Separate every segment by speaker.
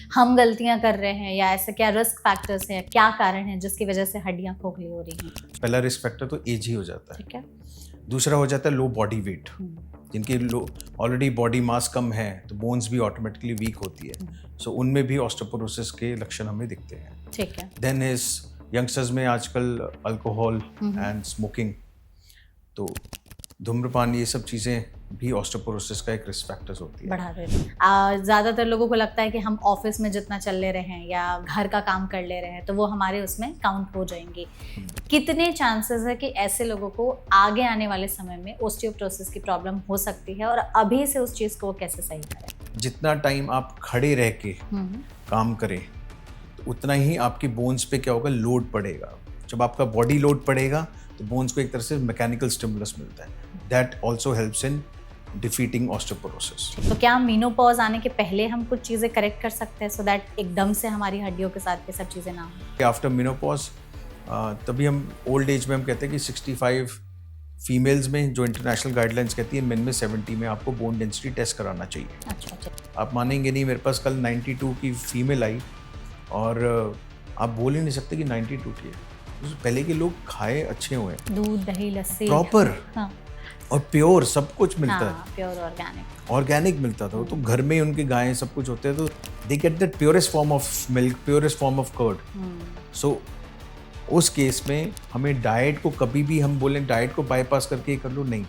Speaker 1: हम गलतियां कर रहे हैं या ऐसे क्या रिस्क फैक्टर्स हैं, क्या कारण है जिसकी वजह से हड्डियां खोखली हो रही हैं?
Speaker 2: पहला रिस्क फैक्टर तो एज ही हो जाता है।
Speaker 1: ठीक है।
Speaker 2: दूसरा हो जाता है लो बॉडी वेट। जिनकी लो ऑलरेडी बॉडी मास कम है तो बोन्स भी ऑटोमेटिकली वीक होती है, सो उनमें भी ऑस्टियोपोरोसिस के लक्षण हमें दिखते हैं।
Speaker 1: ठीक है।
Speaker 2: देन इज यंगस्टर्स में आजकल अल्कोहल एंड स्मोकिंग, तो धूम्रपान, ये सब चीज़ें भी ऑस्टियोपोरोसिस का एक रिस्क फैक्टर्स होती है।
Speaker 1: बढ़ा देते हैं। ज़्यादातर लोगों को लगता है कि हम ऑफिस में जितना चल ले रहे हैं या घर का काम कर ले रहे हैं तो वो हमारे उसमें काउंट हो जाएंगे। कितने चांसेस है कि ऐसे लोगों को आगे आने वाले समय में ओस्टियोपोरोसिस की प्रॉब्लम हो सकती है, और अभी से उस चीज़ को वो कैसे सही करें?
Speaker 2: जितना टाइम आप खड़े रह के काम करें तो उतना ही आपकी बोन्स पे क्या होगा, लोड पड़ेगा। जब आपका बॉडी लोड पड़ेगा तो बोन्स को एक तरह से मैकेनिकल स्टिमुलस मिलता है, that also helps in defeating osteoporosis.
Speaker 1: तो क्या मेनोपॉज आने के पहले हम कुछ चीज़ें करेक्ट कर सकते हैं सो दैट एकदम से हमारी हड्डियों के साथ ये सब चीज़ें ना हो?
Speaker 2: आफ्टर मेनोपॉज तभी हम ओल्ड एज में हम कहते हैं कि 65 फीमेल्स में, जो इंटरनेशनल गाइडलाइंस कहती है, मेन में 70 में आपको बोन डेंसिटी टेस्ट कराना चाहिए।
Speaker 1: अच्छा अच्छा।
Speaker 2: आप मानेंगे नहीं, मेरे पास कल 92 की फीमेल आई और आप बोल ही नहीं सकते कि 92 की है। पहले के लोग खाए अच्छे हुए हैं,
Speaker 1: दूध दही लस्सी
Speaker 2: प्रॉपर
Speaker 1: हाँ
Speaker 2: और प्योर सब कुछ मिलता
Speaker 1: हाँ, प्योर ऑर्गेनिक
Speaker 2: ऑर्गेनिक मिलता था। तो घर में ही उनकी गायें सब कुछ होते हैं, तो they get that purest form of milk, purest form of curd. So उस केस में हमें डाइट को कभी भी हम बोलें डाइट को बाईपास करके कर लो, नहीं,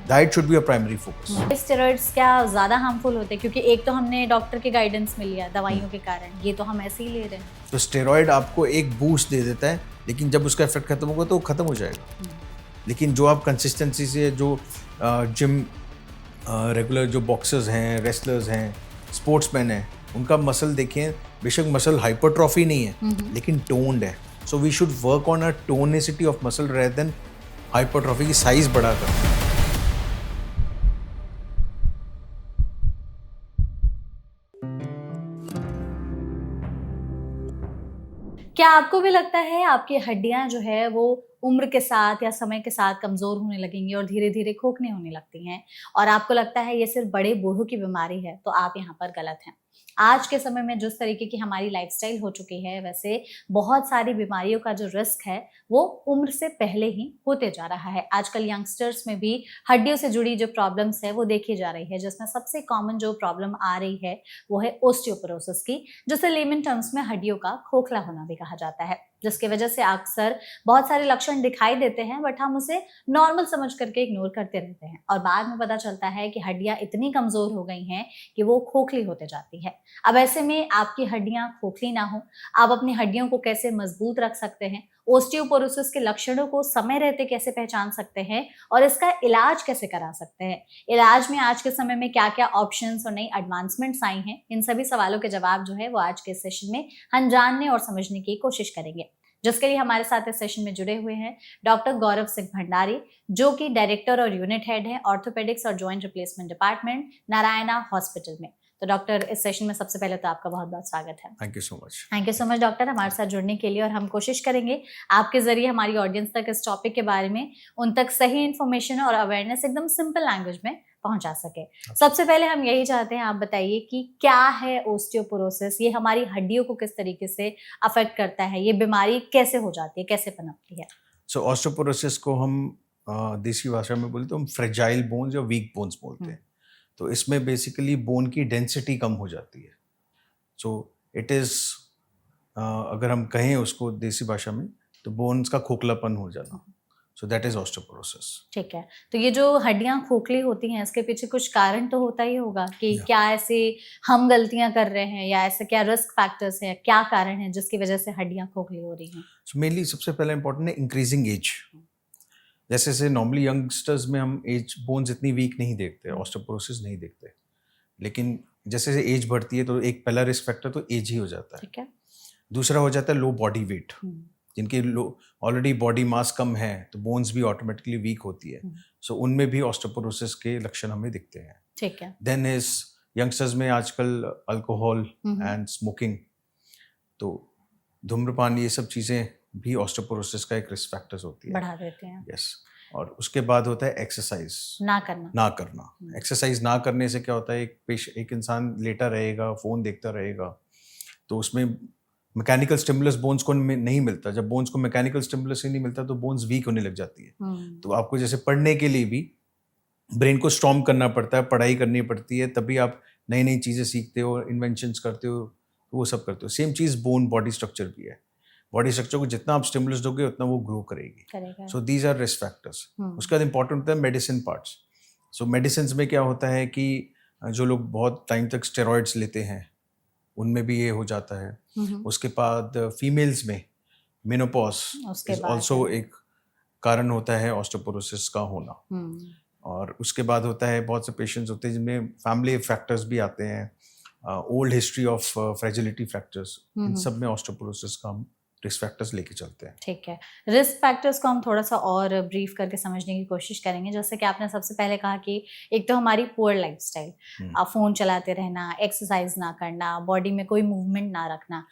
Speaker 2: diet should be a primary focus.
Speaker 1: Steroids क्या ज़्यादा हार्मफुल होते हैं? क्योंकि एक तो हमने डॉक्टर की गाइडेंस मिल लिया दवाइयों के कारण, ये तो हम ऐसे ही ले रहे हैं।
Speaker 2: तो स्टेरॉइड आपको एक बूस्ट दे देता है, लेकिन जब उसका इफेक्ट खत्म होगा तो खत्म हो जाएगा। लेकिन जो आप कंसिस्टेंसी से, जो जिम रेगुलर जो बॉक्सर्स हैं, रेसलर्स हैं, स्पोर्ट्समैन हैं, उनका मसल देखें, बेशक मसल हाइपरट्रॉफी नहीं है लेकिन टोन्ड है। So we should work on a tonicity of muscle rather than hypertrophy की साइज बढ़ाकर।
Speaker 1: क्या आपको भी लगता है आपकी हड्डियां जो है वो उम्र के साथ या समय के साथ कमजोर होने लगेंगी और धीरे धीरे खोखने होने लगती हैं, और आपको लगता है ये सिर्फ बड़े बूढ़ों की बीमारी है? तो आप यहाँ पर गलत हैं। आज के समय में जिस तरीके की हमारी लाइफस्टाइल हो चुकी है, वैसे बहुत सारी बीमारियों का जो रिस्क है वो उम्र से पहले ही होते जा रहा है। आजकल यंगस्टर्स में भी हड्डियों से जुड़ी जो प्रॉब्लम्स है वो देखी जा रही है, जिसमें सबसे कॉमन जो प्रॉब्लम आ रही है वो है ओस्टियोपोरोसिस की, जिसे लेमन टर्म्स में हड्डियों का खोखला होना भी कहा जाता है, जिसकी वजह से अक्सर बहुत सारे लक्षण दिखाई देते हैं बट हम उसे नॉर्मल समझ करके इग्नोर करते रहते हैं, और बाद में पता चलता है कि हड्डियां इतनी कमजोर हो गई हैं कि वो खोखली होते जाती है। अब ऐसे में आपकी हड्डियां खोखली ना हो, आप अपनी हड्डियों को कैसे मजबूत रख सकते हैं, ओस्टियोपोरोसिस के लक्षणों को समय रहते कैसे पहचान सकते हैं, और इसका इलाज कैसे करा सकते हैं, इलाज में आज के समय में क्या क्या ऑप्शंस और नई एडवांसमेंट्स आई हैं, इन सभी सवालों के जवाब जो है वो आज के सेशन में हम जानने और समझने की कोशिश करेंगे। जिसके लिए हमारे साथ इस सेशन में जुड़े हुए हैं डॉक्टर गौरव सिंह भंडारी, जो कि डायरेक्टर और यूनिट हेड है ऑर्थोपेडिक्स और joint replacement department, Narayana hospital में। तो डॉक्टर, इस सेशन में सबसे पहले तो आपका बहुत बहुत स्वागत है।
Speaker 2: Thank you so much.
Speaker 1: Thank you so much doctor, हमारे साथ जुड़ने के लिए, और हम कोशिश करेंगे आपके जरिए हमारी ऑडियंस तक इस टॉपिक के बारे में, उन तक सही इन्फॉर्मेशन और अवेयरनेस एकदम सिंपल लैंग्वेज में पहुंचा सके। सबसे पहले हम यही चाहते हैं, आप बताइए कि क्या है ओस्टियोपोरोसिस, ये हमारी हड्डियों को किस तरीके से अफेक्ट करता है, ये बीमारी कैसे हो जाती है, कैसे पनपती है?
Speaker 2: सो ऑस्टियोपोरोसिस को हम देसी भाषा में बोलते हैं, हम फ्रेजाइल बोन्स या वीक बोन्स बोलते हैं। तो इसमें बेसिकली बोन की डेंसिटी कम हो जाती है। सो इट इज़, अगर हम कहें उसको देसी भाषा में, तो बोन्स का खोखलापन हो जाना। So that is osteoporosis.
Speaker 1: ठीक है। तो ये जो हड्डियां खोखली होती हैं, इसके पीछे कुछ कारण तो होता ही होगा कि क्या ऐसे हम गलतियां कर रहे हैं या ऐसे क्या रिस्क फैक्टर्स हैं, क्या कारण है जिसकी वजह से हड्डियां खोखली हो रही हैं?
Speaker 2: सो मेनली सबसे पहले इंपॉर्टेंट है इंक्रीजिंग एज। जैसे जैसे नॉर्मली यंगस्टर्स में हम एज बोन्स इतनी वीक नहीं देखते, ऑस्टियोपोरोसिस नहीं देखते, लेकिन जैसे जैसे एज बढ़ती है तो एक पहला रिस्क फैक्टर तो एज ही हो जाता है।
Speaker 1: ठीक है।
Speaker 2: दूसरा हो जाता है लो बॉडी वेट। जिनकी लो ऑलरेडी बॉडी मास कम है तो बोन्स भी ऑटोमेटिकली वीक होती है, सो उनमें भी ऑस्टियोपोरोसिस के लक्षण हमें दिखते हैं।
Speaker 1: ठीक है।
Speaker 2: देन इज यंगस्टर्स में आजकल अल्कोहल एंड स्मोकिंग, तो धूम्रपान, ये सब चीज़ें भी ऑस्टियोपोरोसिस का एक रिस्क फैक्टर्स होती है,
Speaker 1: बढ़ा देते हैं।
Speaker 2: यस। और उसके बाद होता है एक्सरसाइज
Speaker 1: ना करना।
Speaker 2: एक्सरसाइज ना करने से क्या होता है, एक इंसान लेटा रहेगा, फ़ोन देखता रहेगा, तो उसमें मैकेनिकल स्टिमुलस बोन्स को नहीं मिलता। जब बोन्स को मैकेनिकल स्टिमुलस ही नहीं मिलता तो बोन्स वीक होने लग जाती है। तो आपको जैसे पढ़ने के लिए भी ब्रेन को स्ट्रॉन्ग करना पड़ता है, पढ़ाई करनी पड़ती है, तभी आप नई नई चीज़ें सीखते हो, इन्वेंशंस करते हो, वो सब करते हो। सेम चीज़ बोन बॉडी स्ट्रक्चर भी है। बॉडी स्ट्रक्चर को जितना आप स्टिमुलस दोगे उतना वो ग्रो करेगी। So these are risk factors. उसके बाद इंपॉर्टेंट होता है मेडिसिन पार्ट्स। सो मेडिसिन में क्या होता है कि जो लोग बहुत टाइम तक स्टेरॉइड्स लेते हैं उनमें भी ये हो जाता है। उसके बाद फीमेल्स में मेनोपॉज इज ऑल्सो एक कारण होता है ऑस्टियोपोरोसिस का होना। और उसके बाद होता है बहुत से पेशेंट्स होते हैं जिनमें फैमिली फैक्टर्स भी आते हैं, old history of fragility factors, इन सब में ऑस्टियोपोरोसिस का हम रिस्क फैक्टर्स लेके चलते हैं।
Speaker 1: ठीक है, रिस्क फैक्टर्स को हम थोड़ा सा और ब्रीफ करके समझने की कोशिश करेंगे। जैसे कि आपने सबसे पहले कहा कि एक तो हमारी पुअर लाइफस्टाइल, फोन चलाते रहना, एक्सरसाइज ना करना, बॉडी में कोई मूवमेंट ना रखना,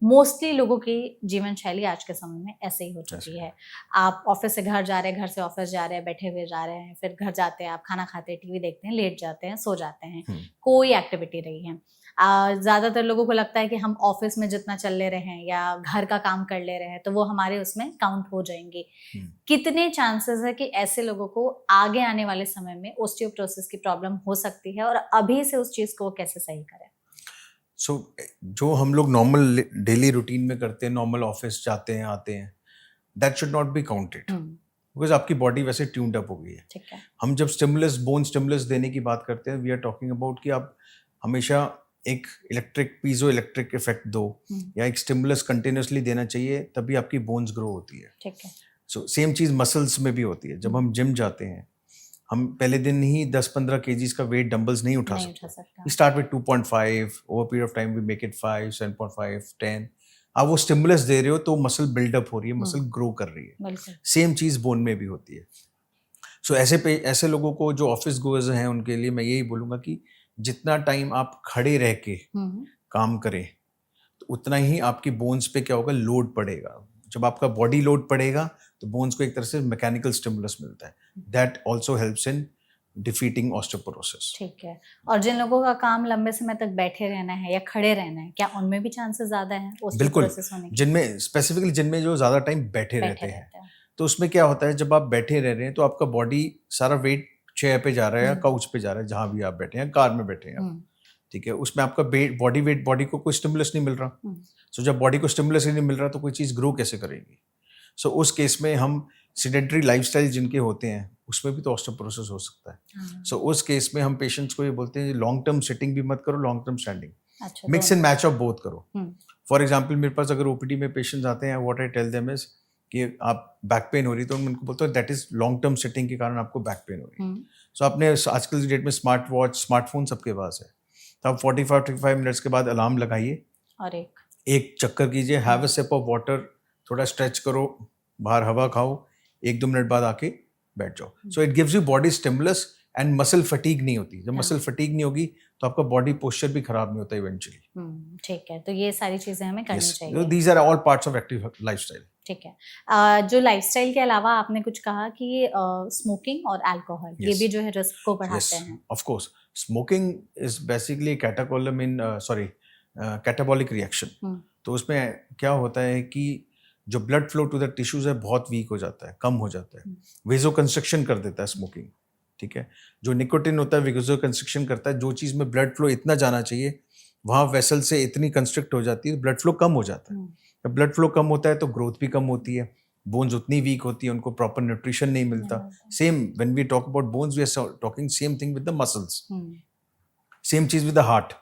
Speaker 1: मोस्टली लोगों की जीवन शैली आज के समय में ऐसे ही हो चुकी है। आप ऑफिस से घर जा रहे हैं, घर से ऑफिस जा रहे हैं, बैठे हुए जा रहे हैं, फिर घर जाते हैं, आप खाना खाते हैं, टीवी देखते हैं, लेट जाते हैं, सो जाते हैं, कोई एक्टिविटी नहीं है। ज़्यादातर लोगों को लगता है कि हम ऑफिस में जितना चल ले रहे हैं या घर का काम कर ले रहे हैं तो वो हमारे उसमें काउंट हो जाएंगे। कितने चांसेस है कि ऐसे लोगों को आगे आने वाले समय में ऑस्टियोपोरोसिस की प्रॉब्लम हो सकती है और अभी से उस चीज़ को वो कैसे सही करें?
Speaker 2: जो हम लोग नॉर्मल डेली रूटीन में करते हैं, नॉर्मल ऑफिस जाते हैं आते हैं, that should not be counted because आपकी बॉडी वैसे ट्यून्ड अप हो गई है।
Speaker 1: ठीक है।
Speaker 2: हम जब स्टिमुलस, बोन स्टिमुलस देने की बात करते हैं, वी आर टॉकिंग अबाउट कि आप हमेशा एक इलेक्ट्रिक पीजो इलेक्ट्रिक इफेक्ट दो या एक स्टिमुलस कंटिन्यूसली देना चाहिए, तभी आपकी बोन्स ग्रो होती है।
Speaker 1: ठीक है।
Speaker 2: सो सेम चीज़ मसल्स में भी होती है। जब हम जिम जाते हैं, हम पहले दिन ही 10-15 केजीज का वेट डंबल्स नहीं उठा सकते। We start with 2.5, over period of time we make it 5, 7.5, 10। आप वो स्टिमुलस दे रहे हो तो मसल बिल्डअप हो रही है, मसल ग्रो कर रही है। सेम चीज़ बोन में भी होती है। सो ऐसे लोगों को जो ऑफिस गोअर्स हैं उनके लिए मैं यही बोलूँगा कि जितना टाइम आप खड़े रह के काम करें तो उतना ही आपकी बोन्स पे क्या होगा, लोड पड़ेगा। जब आपका बॉडी लोड पड़ेगा तो बोन्स को एक तरह से मैकेनिकल स्टिमुलस मिलता है, that also helps in defeating osteoporosis.
Speaker 1: ठीक है। और जिन लोगों का काम लंबे समय तक बैठे रहना है या खड़े रहना है, क्या उनमें भी चांसेस ज्यादा हैं ऑस्टियोपोरोसिस होने के?
Speaker 2: जिनमें स्पेसिफिकली जिनमें जो ज्यादा टाइम बैठे रहते हैं, तो उसमें क्या होता है, जब आप बैठे रह रहे हैं तो आपका बॉडी सारा वेट चेयर पे जा रहा है या काउच पे जा रहा है, जहां भी आप बैठे हैं, कार में बैठे हैं, ठीक है, उसमें आपका बॉडी को कोई स्टिमुलस नहीं मिल रहा। सो जब बॉडी को स्टिमुलस ही नहीं मिल रहा तो कोई चीज़ ग्रो कैसे करेगी? सो उस केस में हम सेडेंटरी लाइफस्टाइल जिनके होते हैं उसमें भी तो ऑस्टियोपोरोसिस हो सकता है। सो उस केस में हम पेशेंट्स को ये बोलते हैं लॉन्ग टर्म सिटिंग भी मत करो, long term standing, mix and match of both करो। फॉर एग्जाम्पल मेरे पास अगर ओपीडी में पेशेंट्स आते हैं, what I tell them is कि आप बैक पेन हो रही, तो उनको बोलते हो that is long term sitting के कारण आपको बैक पेन हो रही है। सो आपने आजकल की डेट में स्मार्ट वॉच, स्मार्टफोन सबके पास है, तो आप 45 मिनट्स के बाद अलार्म लगाइए और एक चक्कर कीजिए, have a sip of water, थोड़ा स्ट्रेच करो, बाहर हवा खाओ, 1-2 मिनट बाद आके बैठ जाओ। So it gives you body stimulus and muscle fatigue नहीं होती। जब मसल फटीग नहीं होगी तो आपका बॉडी पोस्चर भी खराब नहीं होता इवेंचुअली।
Speaker 1: ठीक है, तो ये सारी चीजें हमें करनी चाहिए।
Speaker 2: These are all parts of active lifestyle.
Speaker 1: ठीक है। जो लाइफस्टाइल के अलावा आपने कुछ कहा कि स्मोकिंग और अल्कोहल, ये भी जो है रिस्क को बढ़ाते हैं।
Speaker 2: Of course, smoking is basically catabolic reaction. तो उसमें क्या होता है कि जो blood flow to the tissues है बहुत वीक हो जाता है, कम हो जाता है, वेजो कंस्ट्रिक्शन कर देता है स्मोकिंग। ठीक है, जो निकोटिन होता है वेजो कंस्ट्रिक्शन करता है, जो चीज़ में ब्लड फ्लो इतना जाना चाहिए वहाँ वेसल से इतनी कंस्ट्रिक्ट हो जाती है, ब्लड फ्लो कम हो जाता है। जब ब्लड फ्लो कम होता है तो ग्रोथ भी कम होती है, बोन्स उतनी वीक होती है, उनको प्रॉपर न्यूट्रिशन नहीं मिलता। Same when we talk about bones we are talking same thing with the muscles, same चीज़ विद द हार्ट,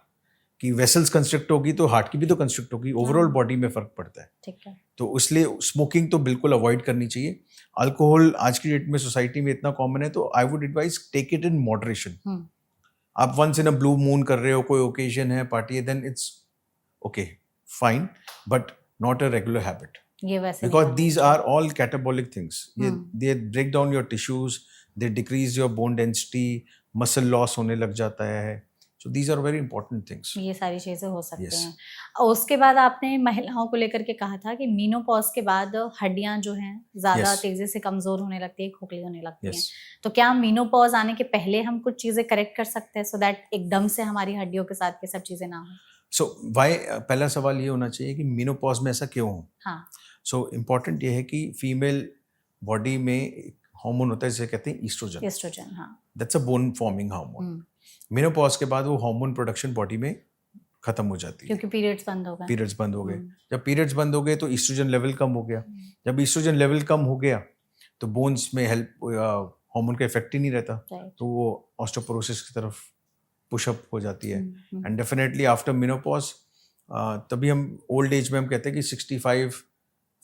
Speaker 2: कि वेसल्स कंस्ट्रिक्ट होगी तो हार्ट की भी तो कंस्ट्रिक्ट होगी, ओवरऑल बॉडी में फर्क पड़ता है।
Speaker 1: ठीक है,
Speaker 2: तो इसलिए स्मोकिंग तो बिल्कुल अवॉइड करनी चाहिए। अल्कोहल आज की डेट में सोसाइटी में इतना कॉमन है, तो I would advise take it in moderation. आप once in a blue moon कर रहे हो, कोई ओकेजन है, पार्टी है, then it's okay fine, but not a regular habit, because these are all catabolic things. They break down your tissues, they decrease your bone density, muscle loss होने लग जाता है। So these are very important things.
Speaker 1: ये सारी चीजें हो सकती हैं। और उसके बाद आपने महिलाओं को लेकर के कहा था कि मीनोपॉज के बाद हड्डियां जो हैं ज्यादा तेजी से कमजोर होने लगती है, खोखली होने लगती हैं। तो क्या मीनोपॉज आने के पहले हम कुछ चीजें करेक्ट कर सकते हैं सो दैट एकदम से हमारी हड्डियों के साथ ये सब चीजें ना हो?
Speaker 2: सो वाई, पहला सवाल ये होना चाहिए कि मेनोपॉज में ऐसा क्यों हो.
Speaker 1: हाँ.
Speaker 2: सो इम्पॉर्टेंट ये है कि फीमेल बॉडी में हार्मोन होता है जिसे कहते हैं ईस्ट्रोजन.
Speaker 1: एस्ट्रोजन. हाँ.
Speaker 2: That's a bone forming hormone. Menopause के बाद वो हार्मोन प्रोडक्शन बॉडी में खत्म हो जाती है
Speaker 1: क्योंकि पीरियड्स बंद हो गए.
Speaker 2: पीरियड्स बंद हो गए. जब पीरियड्स बंद हो गए तो ईस्ट्रोजन लेवल कम हो गया. जब ईस्ट्रोजन लेवल कम हो गया तो बोन्स में हेल्प हार्मोन का इफेक्ट ही नहीं रहता.
Speaker 1: Right.
Speaker 2: तो वो ऑस्टियोपोरोसिस की तरफ पुशअप हो जाती है.
Speaker 1: हम्म.
Speaker 2: एंड डेफिनेटली आफ्टर मेनोपॉज, तभी हम ओल्ड एज में हम कहते हैं कि 65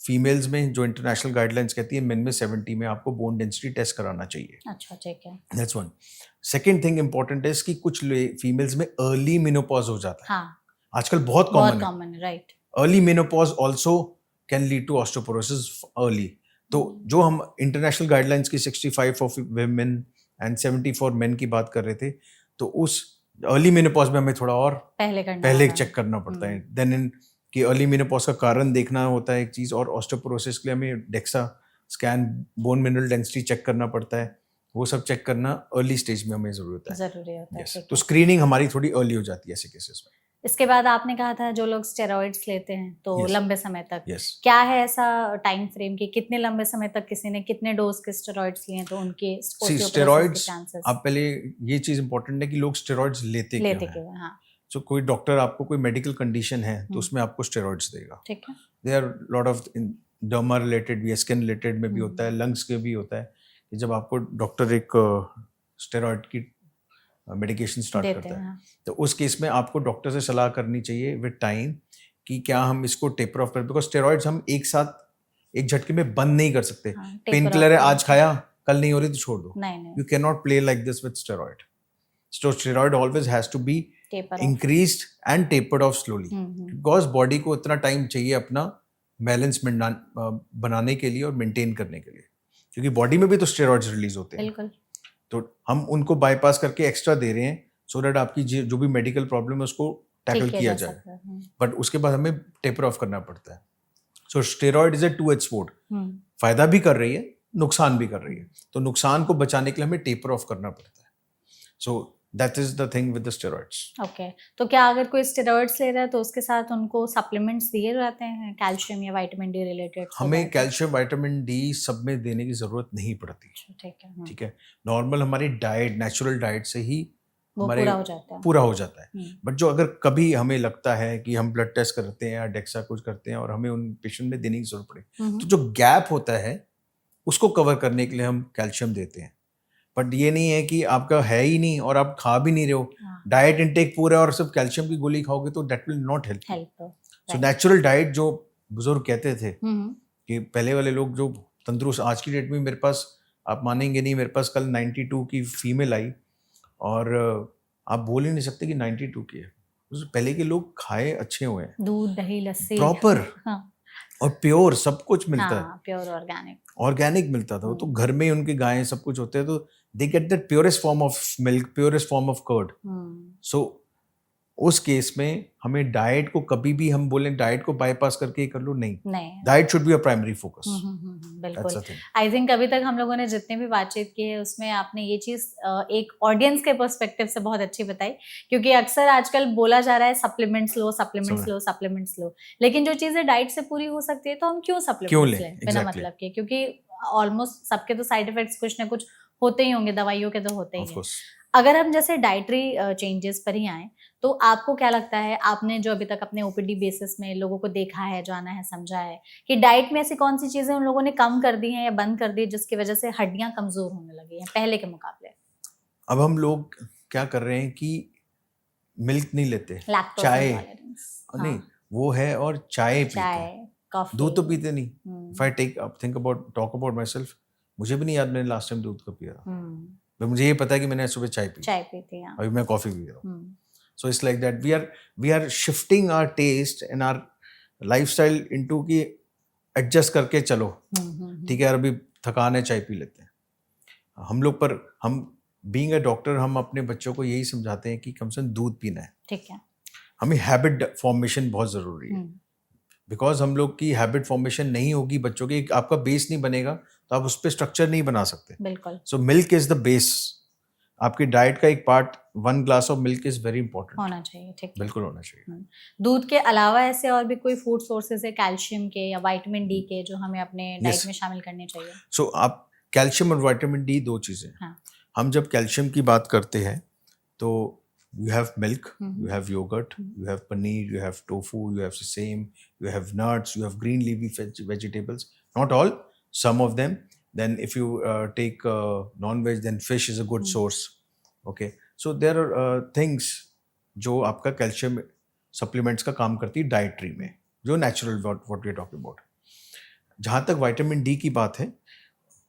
Speaker 2: फीमेल्स में, जो इंटरनेशनल गाइडलाइंस कहती है, मेन में 70 में आपको बोन डेंसिटी टेस्ट कराना चाहिए.
Speaker 1: अच्छा, ठीक है.
Speaker 2: That's one. Second thing important है कि कुछ फीमेल्स में अर्ली मेनोपॉज हो जाता है.
Speaker 1: हाँ.
Speaker 2: आजकल बहुत
Speaker 1: बहुत
Speaker 2: कॉमन है.
Speaker 1: कॉमन है. Right.
Speaker 2: Early menopause also can lead to osteoporosis early. तो जो हम इंटरनेशनल गाइडलाइंस की 65 for women and 70 for men की बात कर रहे थे, तो उस अर्ली मेनोपॉज में हमें थोड़ा और पहले चेक करना पड़ता है. देन इन कि अर्ली मेनोपॉज का कारण देखना होता है एक चीज़, और ऑस्टियोपोरोसिस के लिए हमें DEXA scan, bone mineral density check करना पड़ता है. वो सब चेक करना अर्ली स्टेज में हमें ज़रूरत है.
Speaker 1: जरूरी होता है.
Speaker 2: Yes.
Speaker 1: ठीक
Speaker 2: तो
Speaker 1: है.
Speaker 2: स्क्रीनिंग हमारी थोड़ी अर्ली हो जाती है ऐसे केसेस में.
Speaker 1: इसके बाद आपने कहा था जो लोग स्टेरॉइड्स लेते हैं तो
Speaker 2: Yes.
Speaker 1: लंबे समय तक,
Speaker 2: Yes.
Speaker 1: क्या है ऐसा टाइम फ्रेम कि कितने लंबे समय तक किसी ने कितने डोज के स्टेरॉइड्स लिए तो उनके osteoporosis के
Speaker 2: स्टेरॉइड्स,
Speaker 1: चांसेस
Speaker 2: आप पहले ये चीज़ इंपॉर्टेंट है कि लोग स्टेरॉइड्स लेते
Speaker 1: लेते
Speaker 2: क्यों हैं.
Speaker 1: क्यों. हाँ.
Speaker 2: सो कोई डॉक्टर आपको कोई मेडिकल कंडीशन है तो उसमें आपको स्टेरॉइड्स देगा.
Speaker 1: ठीक है.
Speaker 2: They are lot of derma related भी, स्किन रिलेटेड में भी होता है, लंग्स के भी होता है, कि जब आपको डॉक्टर एक स्टेरॉइड की मेडिकेशन स्टार्ट
Speaker 1: देते
Speaker 2: करता है,
Speaker 1: हैं.
Speaker 2: तो उस केस में आपको डॉक्टर से सलाह करनी चाहिए विद टाइम कि क्या हम इसको टेपर ऑफ करें. बिकॉज स्टेरॉइड्स हम एक साथ एक झटके में बंद नहीं कर सकते.
Speaker 1: हाँ,
Speaker 2: पेन
Speaker 1: taper
Speaker 2: किलर है,
Speaker 1: off
Speaker 2: आज खाया, कल नहीं हो रही तो छोड़ दो.
Speaker 1: नहीं नहीं.
Speaker 2: You cannot play like this with steroid. So steroid always has to be
Speaker 1: Taper off.
Speaker 2: increased and tapered off slowly. Because body को उतना टाइम चाहिए अपना बैलेंस बनाने के लिए और मेंटेन करने के लिए, क्योंकि बॉडी में भी तो स्टेरॉइड्स रिलीज होते हैं.
Speaker 1: बिल्कुल.
Speaker 2: तो हम उनको बाईपास करके एक्स्ट्रा दे रहे हैं सो दैट आपकी जो भी मेडिकल प्रॉब्लम है उसको टैकल किया जाए. बट उसके बाद हमें टेपर ऑफ करना पड़ता है. So steroid is a two edge sword. फायदा भी कर रही है, नुकसान भी कर रही है. तो नुकसान को बचाने के लिए हमें टेपर ऑफ करना पड़ता है. So that is the thing with the steroids.
Speaker 1: Okay. तो क्या अगर कोई स्टेरॉइड्स ले रहा है तो उसके साथ उनको सप्लीमेंट्स दिए जाते हैं कैल्शियम या विटामिन डी रिलेटेड?
Speaker 2: हमें कैल्शियम, विटामिन डी सब में देने की जरूरत नहीं पड़ती.
Speaker 1: ठीक है.
Speaker 2: ठीक है. नॉर्मल हमारी डाइट, नेचुरल डाइट से ही
Speaker 1: वो
Speaker 2: हमारे
Speaker 1: पूरा हो जाता
Speaker 2: है. बट जो अगर कभी हमें लगता है कि हम ब्लड टेस्ट करते हैं या डेक्सा कुछ करते हैं और हमें उन पेशेंट में देने की जरूरत पड़े, तो जो गैप होता है उसको कवर करने के लिए हम कैल्शियम देते हैं. बट ये नहीं है कि आपका है ही नहीं और आप खा भी नहीं रहे हो, डाइट इनटेक पूरा और सिर्फ कैल्शियम की गोली खाओगे तो that will not help. So natural diet जो बुजुर्ग कहते थे कि पहले वाले लोग जो तंदुरुस्त, आज की डेट में मेरे पास, आप मानेंगे नहीं, मेरे पास कल 92 की फीमेल आई और आप बोल ही नहीं सकते कि 92 की है. पहले के लोग खाए अच्छे हुए हैं,
Speaker 1: दूध दही लस्सी
Speaker 2: प्रॉपर.
Speaker 1: हाँ.
Speaker 2: और प्योर सब कुछ मिलता है.
Speaker 1: प्योर
Speaker 2: ऑर्गेनिक मिलता था. तो घर में ही उनकी गायें सब कुछ होते हैं, तो they get that purest form of milk, purest form of curd. So उस केस में हमें डाइट को कभी भी हम बोलें डाइट को बाईपास करके कर लो, नहीं. Diet should be a primary focus.
Speaker 1: बिल्कुल. आई थिंक अभी तक हम लोगों ने जितने भी बातचीत की है उसमें आपने ये चीज एक ऑडियंस के पर्सपेक्टिव से बहुत अच्छी बताई, क्योंकि अक्सर आजकल बोला जा रहा है सप्लीमेंट्स लो, लेकिन जो चीजें डाइट से पूरी हो सकती है तो हम क्यों सप्लीमेंट्स लें बिना मतलब के, क्योंकि ऑलमोस्ट सबके तो साइड इफेक्ट्स कुछ ना कुछ होते ही होंगे, दवाइयों के तो होते ही हैं. अगर हम जैसे डाइटरी चेंजेस पर ही आए तो आपको क्या लगता है, आपने जो अभी तक अपने ओपीडी बेसिस में लोगों को देखा है, जाना है, समझा है, कि डाइट में ऐसी कौन सी चीजें उन लोगों ने कम कर दी हैं या बंद कर दी जिसकी वजह से हड्डियां कमजोर होने लगी हैं पहले के मुकाबले?
Speaker 2: अब हम लोग क्या कर रहे हैं कि मिल्क नहीं लेते, चाय नहीं वो है, और चाय पीते हैं, दूध तो पीते नहीं. If I talk about my self, मुझे भी नहीं याद मैंने लास्ट टाइम दूध कब पिया था. मुझे ये पता है कि मैंने सुबह चाय पी थी, अभी मैं कॉफी पी रहा हूँ. So it's like that we are shifting our taste and our lifestyle into कि एडजस्ट करके चलो. ठीक है यार, अभी थकान है, चाय पी लेते हैं हम लोग. पर हम बीइंग अ डॉक्टर, हम अपने बच्चों को यही समझाते हैं कि कम से कम दूध पीना है. ठीक है. हमें हैबिट फॉर्मेशन बहुत ज़रूरी है. बिकॉज हम लोग की हैबिट फॉर्मेशन नहीं होगी बच्चों की, आपका बेस नहीं बनेगा तो आप उस पर स्ट्रक्चर नहीं बना सकते. बिल्कुल. So milk is the base. आपकी डाइट का एक part 1 glass of milk is very important,
Speaker 1: होना चाहिए, ठीक है।
Speaker 2: बिल्कुल होना चाहिए।
Speaker 1: दूध के अलावा ऐसे और भी कोई फूड सोर्सेज है कैल्शियम के या विटामिन डी के जो हमें अपने डाइट
Speaker 2: Yes.
Speaker 1: में शामिल करने चाहिए?
Speaker 2: सो आप कैल्शियम और विटामिन डी 2 चीज़ें हैं।
Speaker 1: हाँ।
Speaker 2: हम जब कैल्शियम की बात करते हैं तो you have milk,
Speaker 1: hmm.
Speaker 2: You have yoghurt, you have paneer, you have tofu, you have same, you have nuts, you have green leafy vegetables. Not all, some of them. Then if you take non-veg, then fish is a good source. Okay, so there are things जो आपका calcium supplements का काम करती है dietary में, जो natural what we are talking about. जहाँ तक विटामिन डी की बात है,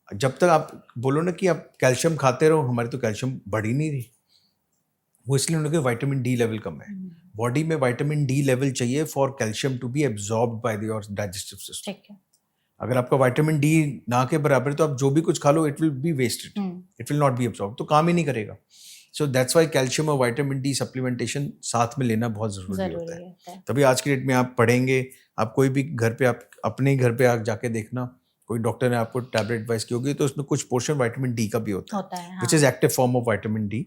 Speaker 2: जब तक आप बोलो ना कि आप कैल्शियम खाते रहो, हमारी तो कैल्शियम बढ़ ही नहीं रही, वो इसलिए उनके विटामिन डी लेवल कम है। बॉडी में विटामिन डी लेवल चाहिए for calcium to be absorbed by your digestive system.
Speaker 1: ठीक है।
Speaker 2: अगर आपका विटामिन डी ना के बराबर है तो आप जो भी कुछ खा लो it will be wasted, it will not be absorb, तो काम ही नहीं करेगा। सो दैट्स वाई कैल्शियम और विटामिन डी सप्लीमेंटेशन साथ में लेना बहुत जरूरी होता है। तभी आज की डेट में आप पढ़ेंगे, आप कोई भी घर पे, आप अपने घर पे आप जाके देखना, कोई डॉक्टर ने आपको टैबलेट एडवाइस की होगी तो उसमें कुछ पोर्शन विटामिन डी का भी होता है, which is active form of vitamin D,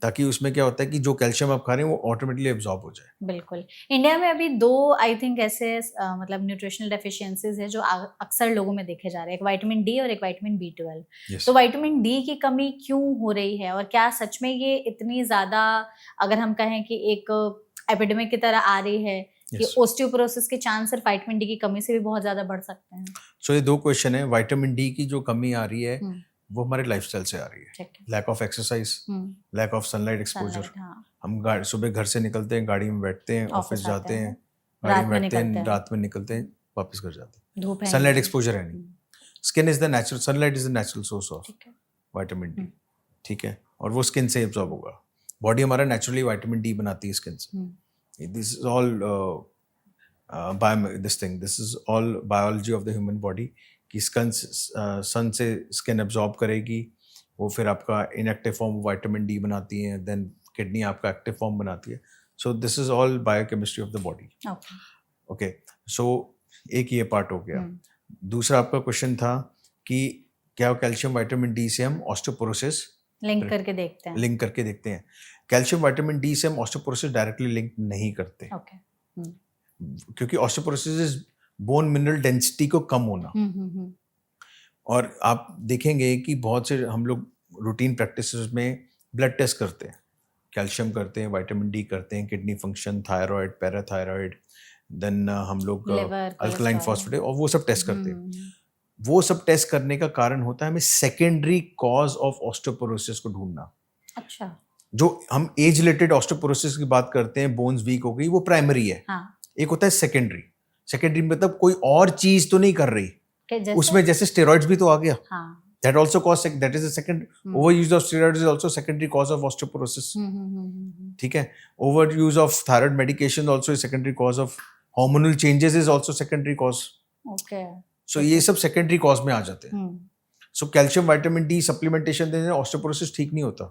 Speaker 2: ताकि उसमें क्या होता है कि जो कैल्शियम आप खा रहे हैं वो ऑटोमेटिकली एब्जॉर्ब हो जाए।
Speaker 1: बिल्कुल। इंडिया में अभी 2 आई थिंक ऐसे मतलब न्यूट्रिशनल डेफिशिएंसीज है जो अक्सर लोगों में देखे जा रहे हैं, एक विटामिन डी और एक विटामिन B12।
Speaker 2: Yes.
Speaker 1: तो विटामिन डी की कमी क्यों हो रही है और क्या सच में ये इतनी ज्यादा, अगर हम कहें कि एक एपिडेमिक की तरह आ रही है कि ओस्टियोपोरोसिस के चांस सिर्फ विटामिन डी की कमी से भी बहुत ज्यादा बढ़ सकते हैं?
Speaker 2: सो ये 2 क्वेश्चन है। विटामिन डी की जो कमी आ रही है वो हमारे लाइफस्टाइल से आ रही है, lack of exercise, lack of sunlight exposure. हम सुबह घर से निकलते हैं, गाड़ी में बैठते हैं, ऑफिस जाते हैं, गाड़ी में बैठते हैं, रात में निकलते हैं, वापस घर जाते हैं, सनलाइट एक्सपोजर है नहीं। Skin is the natural, sunlight is the natural source of vitamin D, ठीक है, और वो स्किन से एब्जॉर्ब होगा। बॉडी हमारा नेचुरली विटामिन डी बनाती है स्किन से। This is all this is all biology of the human body कि सन से स्किन एब्जॉर्ब करेगी, वो फिर आपका इनएक्टिव फॉर्म विटामिन डी बनाती है, देन किडनी आपका एक्टिव फॉर्म बनाती है। So this is all biochemistry of the body. Okay, so एक ये पार्ट हो गया। दूसरा आपका क्वेश्चन था कि क्या कैल्शियम विटामिन डी से हम ऑस्टियोपोरोसिस
Speaker 1: लिंक करके देखते हैं।
Speaker 2: कैल्शियम विटामिन डी से हम ऑस्टियोपोरोसिस डायरेक्टली लिंक नहीं करते, क्योंकि osteoporosis is bone mineral density को कम होना। और आप देखेंगे कि बहुत से हम लोग रूटीन प्रैक्टिसेस में ब्लड टेस्ट करते हैं, कैल्शियम करते हैं, विटामिन डी करते हैं, kidney function, thyroid, parathyroid, then हम लोग अल्कलाइन फॉस्फेट और वो सब टेस्ट करते हैं। वो सब टेस्ट करने का कारण होता है हमें सेकेंडरी कॉज ऑफ ऑस्टियोपोरोसिस को ढूंढना।
Speaker 1: अच्छा, जो
Speaker 2: हम एज रिलेटेड ऑस्टियोपोरोसिस की बात करते हैं, बोन्स वीक हो गई, वो प्राइमरी है। एक होता है सेकेंडरी मतलब कोई और चीज तो नहीं कर रही, उसमें जैसे स्टेरॉइड्स भी तो आ गया, that also cause, that is a second overuse of steroids is also secondary cause of osteoporosis। ठीक है, overuse of thyroid medication also is secondary cause of, hormonal changes is also secondary cause।
Speaker 1: okay,
Speaker 2: so ये सब secondary cause में आ जाते हैं। so calcium vitamin D supplementation देने से osteoporosis ठीक नहीं होता,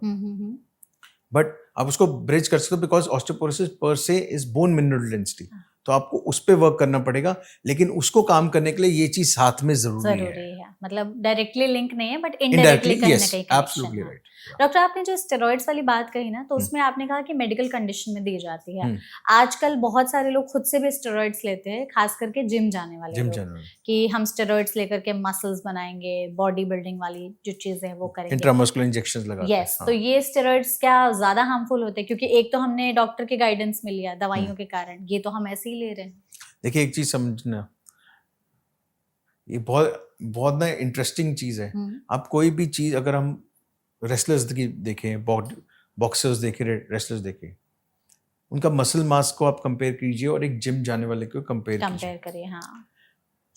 Speaker 2: बट आप उसको ब्रिज कर सकते हो बिकॉज ऑस्टियोपोरोसिस पर से इज बोन मिनरल डेंसिटी, तो आपको उस पे वर्क करना पड़ेगा, लेकिन उसको काम करने के लिए ये चीज साथ में जरूरी है।
Speaker 1: मतलब डायरेक्टली लिंक नहीं है बट इनडायरेक्टली कहीं ना कहीं
Speaker 2: एब्सोल्युटली राइट।
Speaker 1: डॉक्टर, आपने जो स्टेरॉइड्स वाली बात कही ना, तो उसमें आपने कहा कि मेडिकल कंडीशन में दी जाती है। आजकल बहुत सारे लोग खुद से भी स्टेरॉइड्स लेते हैं, खास करके जिम जाने वाले लोग, कि हम स्टेरॉइड्स लेकर के मसल्स बनाएंगे, बॉडी बिल्डिंग वाली जो चीजें हैं वो करेंगे,
Speaker 2: इंट्रामस्कुलर इंजेक्शंस लगाते हैं।
Speaker 1: यस, तो ये स्टेरॉइड्स क्या ज्यादा हार्मफुल होते हैं? क्योंकि एक तो हमने डॉक्टर के गाइडेंस में लिया दवाइयों के कारण, ये तो हम ऐसे ही ले रहे हैं।
Speaker 2: देखिए एक चीज समझना, ये बहुत ना इंटरेस्टिंग चीज है। आप कोई भी चीज, अगर हम रेसलर्स की देखें, बॉक्सर्स देखें, रेसलर्स देखें, उनका मसल मास को आप कंपेयर कीजिए और एक जिम जाने वाले को कंपेयर
Speaker 1: करिए। हाँ,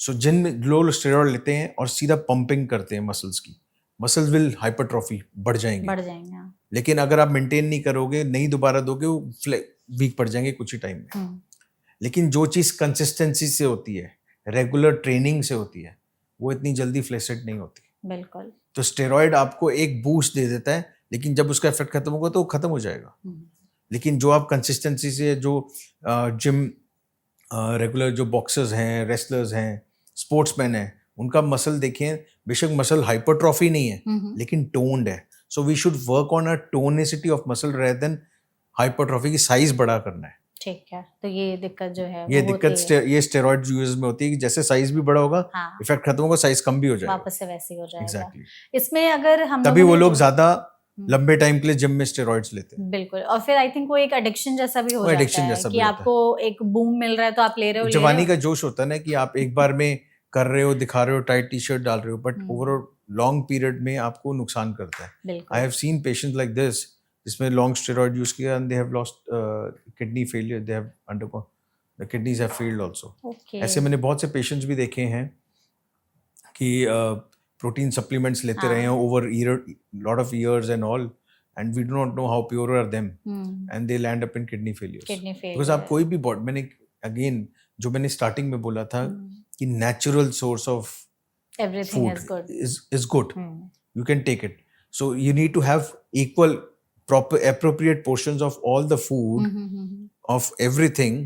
Speaker 2: सो जिम में लोग स्टेरॉइड लेते हैं और सीधा पंपिंग करते हैं मसल्स की, मसल्स विल हाइपरट्रॉफी बढ़ जाएंगे। लेकिन अगर आप मेंटेन नहीं करोगे, नहीं दोबारा दोगे, वो वीक पड़ जाएंगे कुछ ही टाइम में। लेकिन जो चीज कंसिस्टेंसी से होती है, रेगुलर ट्रेनिंग से होती है, वो इतनी जल्दी फ्लैसेट नहीं होती।
Speaker 1: बिल्कुल।
Speaker 2: तो स्टेरॉइड आपको एक बूस्ट दे देता है, लेकिन जब उसका इफेक्ट खत्म होगा तो वो खत्म हो जाएगा। लेकिन जो आप कंसिस्टेंसी से, जो जिम रेगुलर जो बॉक्सर्स हैं, रेसलर्स हैं, स्पोर्ट्समैन हैं, उनका मसल देखें, बेशक मसल हाइपरट्रॉफी नहीं है लेकिन टोन्ड है, so we should work on a tonicity of muscle rather than hypertrophy की साइज बड़ा करना है।
Speaker 1: ठीक है, तो ये दिक्कत जो है
Speaker 2: ये
Speaker 1: वो
Speaker 2: दिक्कत
Speaker 1: होती है।
Speaker 2: ये स्टेरॉइड यूज में होती है कि जैसे साइज भी बड़ा होगा,
Speaker 1: हाँ,
Speaker 2: इफेक्ट खत्म होगा, साइज कम भी हो जाएगा।
Speaker 1: वापस से वैसे ही हो जाएगा।
Speaker 2: एग्जैक्टली।
Speaker 1: इसमें अगर हम
Speaker 2: तभी
Speaker 1: लोगों
Speaker 2: वो
Speaker 1: ने
Speaker 2: लोग
Speaker 1: जो-
Speaker 2: ज्यादा
Speaker 1: हम्म,
Speaker 2: लंबे टाइम के लिए जिम में स्टेरॉइड्स लेते हैं।
Speaker 1: बिल्कुल, और फिर आई थिंक वो एक एडिक्शन जैसा भी हो
Speaker 2: वो
Speaker 1: जाता
Speaker 2: एडिक्शन
Speaker 1: है
Speaker 2: जैसा
Speaker 1: कि
Speaker 2: भी होता है।
Speaker 1: आपको एक बूम मिल रहा है तो आप ले रहे हो
Speaker 2: जवानी का जोश होता है ना कि आप एक बार में कर रहे हो, दिखा रहे हो, टाइट टी शर्ट डाल रहे हो, but
Speaker 1: hmm,
Speaker 2: over long period में आपको नुकसान करता है। आई
Speaker 1: बिल्कुल।
Speaker 2: Have seen patients like this जिसमें लॉन्ग स्टेरॉइड यूज किया and they have lost kidney failure, they have undergone the kidneys have failed also.
Speaker 1: Okay.
Speaker 2: ऐसे मैंने बहुत से पेशेंट्स भी देखे हैं कि प्रोटीन सप्लीमेंट्स लेते रहे हैं
Speaker 1: हाँ।
Speaker 2: Over year, lot of years and all, and we do not know how pure are them
Speaker 1: hmm,
Speaker 2: and they land up in kidney failures.
Speaker 1: Kidney
Speaker 2: because आप
Speaker 1: फेलियर।
Speaker 2: कोई भी बॉडी, मैंने अगेन जो मैंने स्टार्टिंग में बोला था कि natural source of
Speaker 1: everything
Speaker 2: food
Speaker 1: is good.
Speaker 2: is good. You can take it. So you need to have equal, proper, appropriate portions of all the food of everything,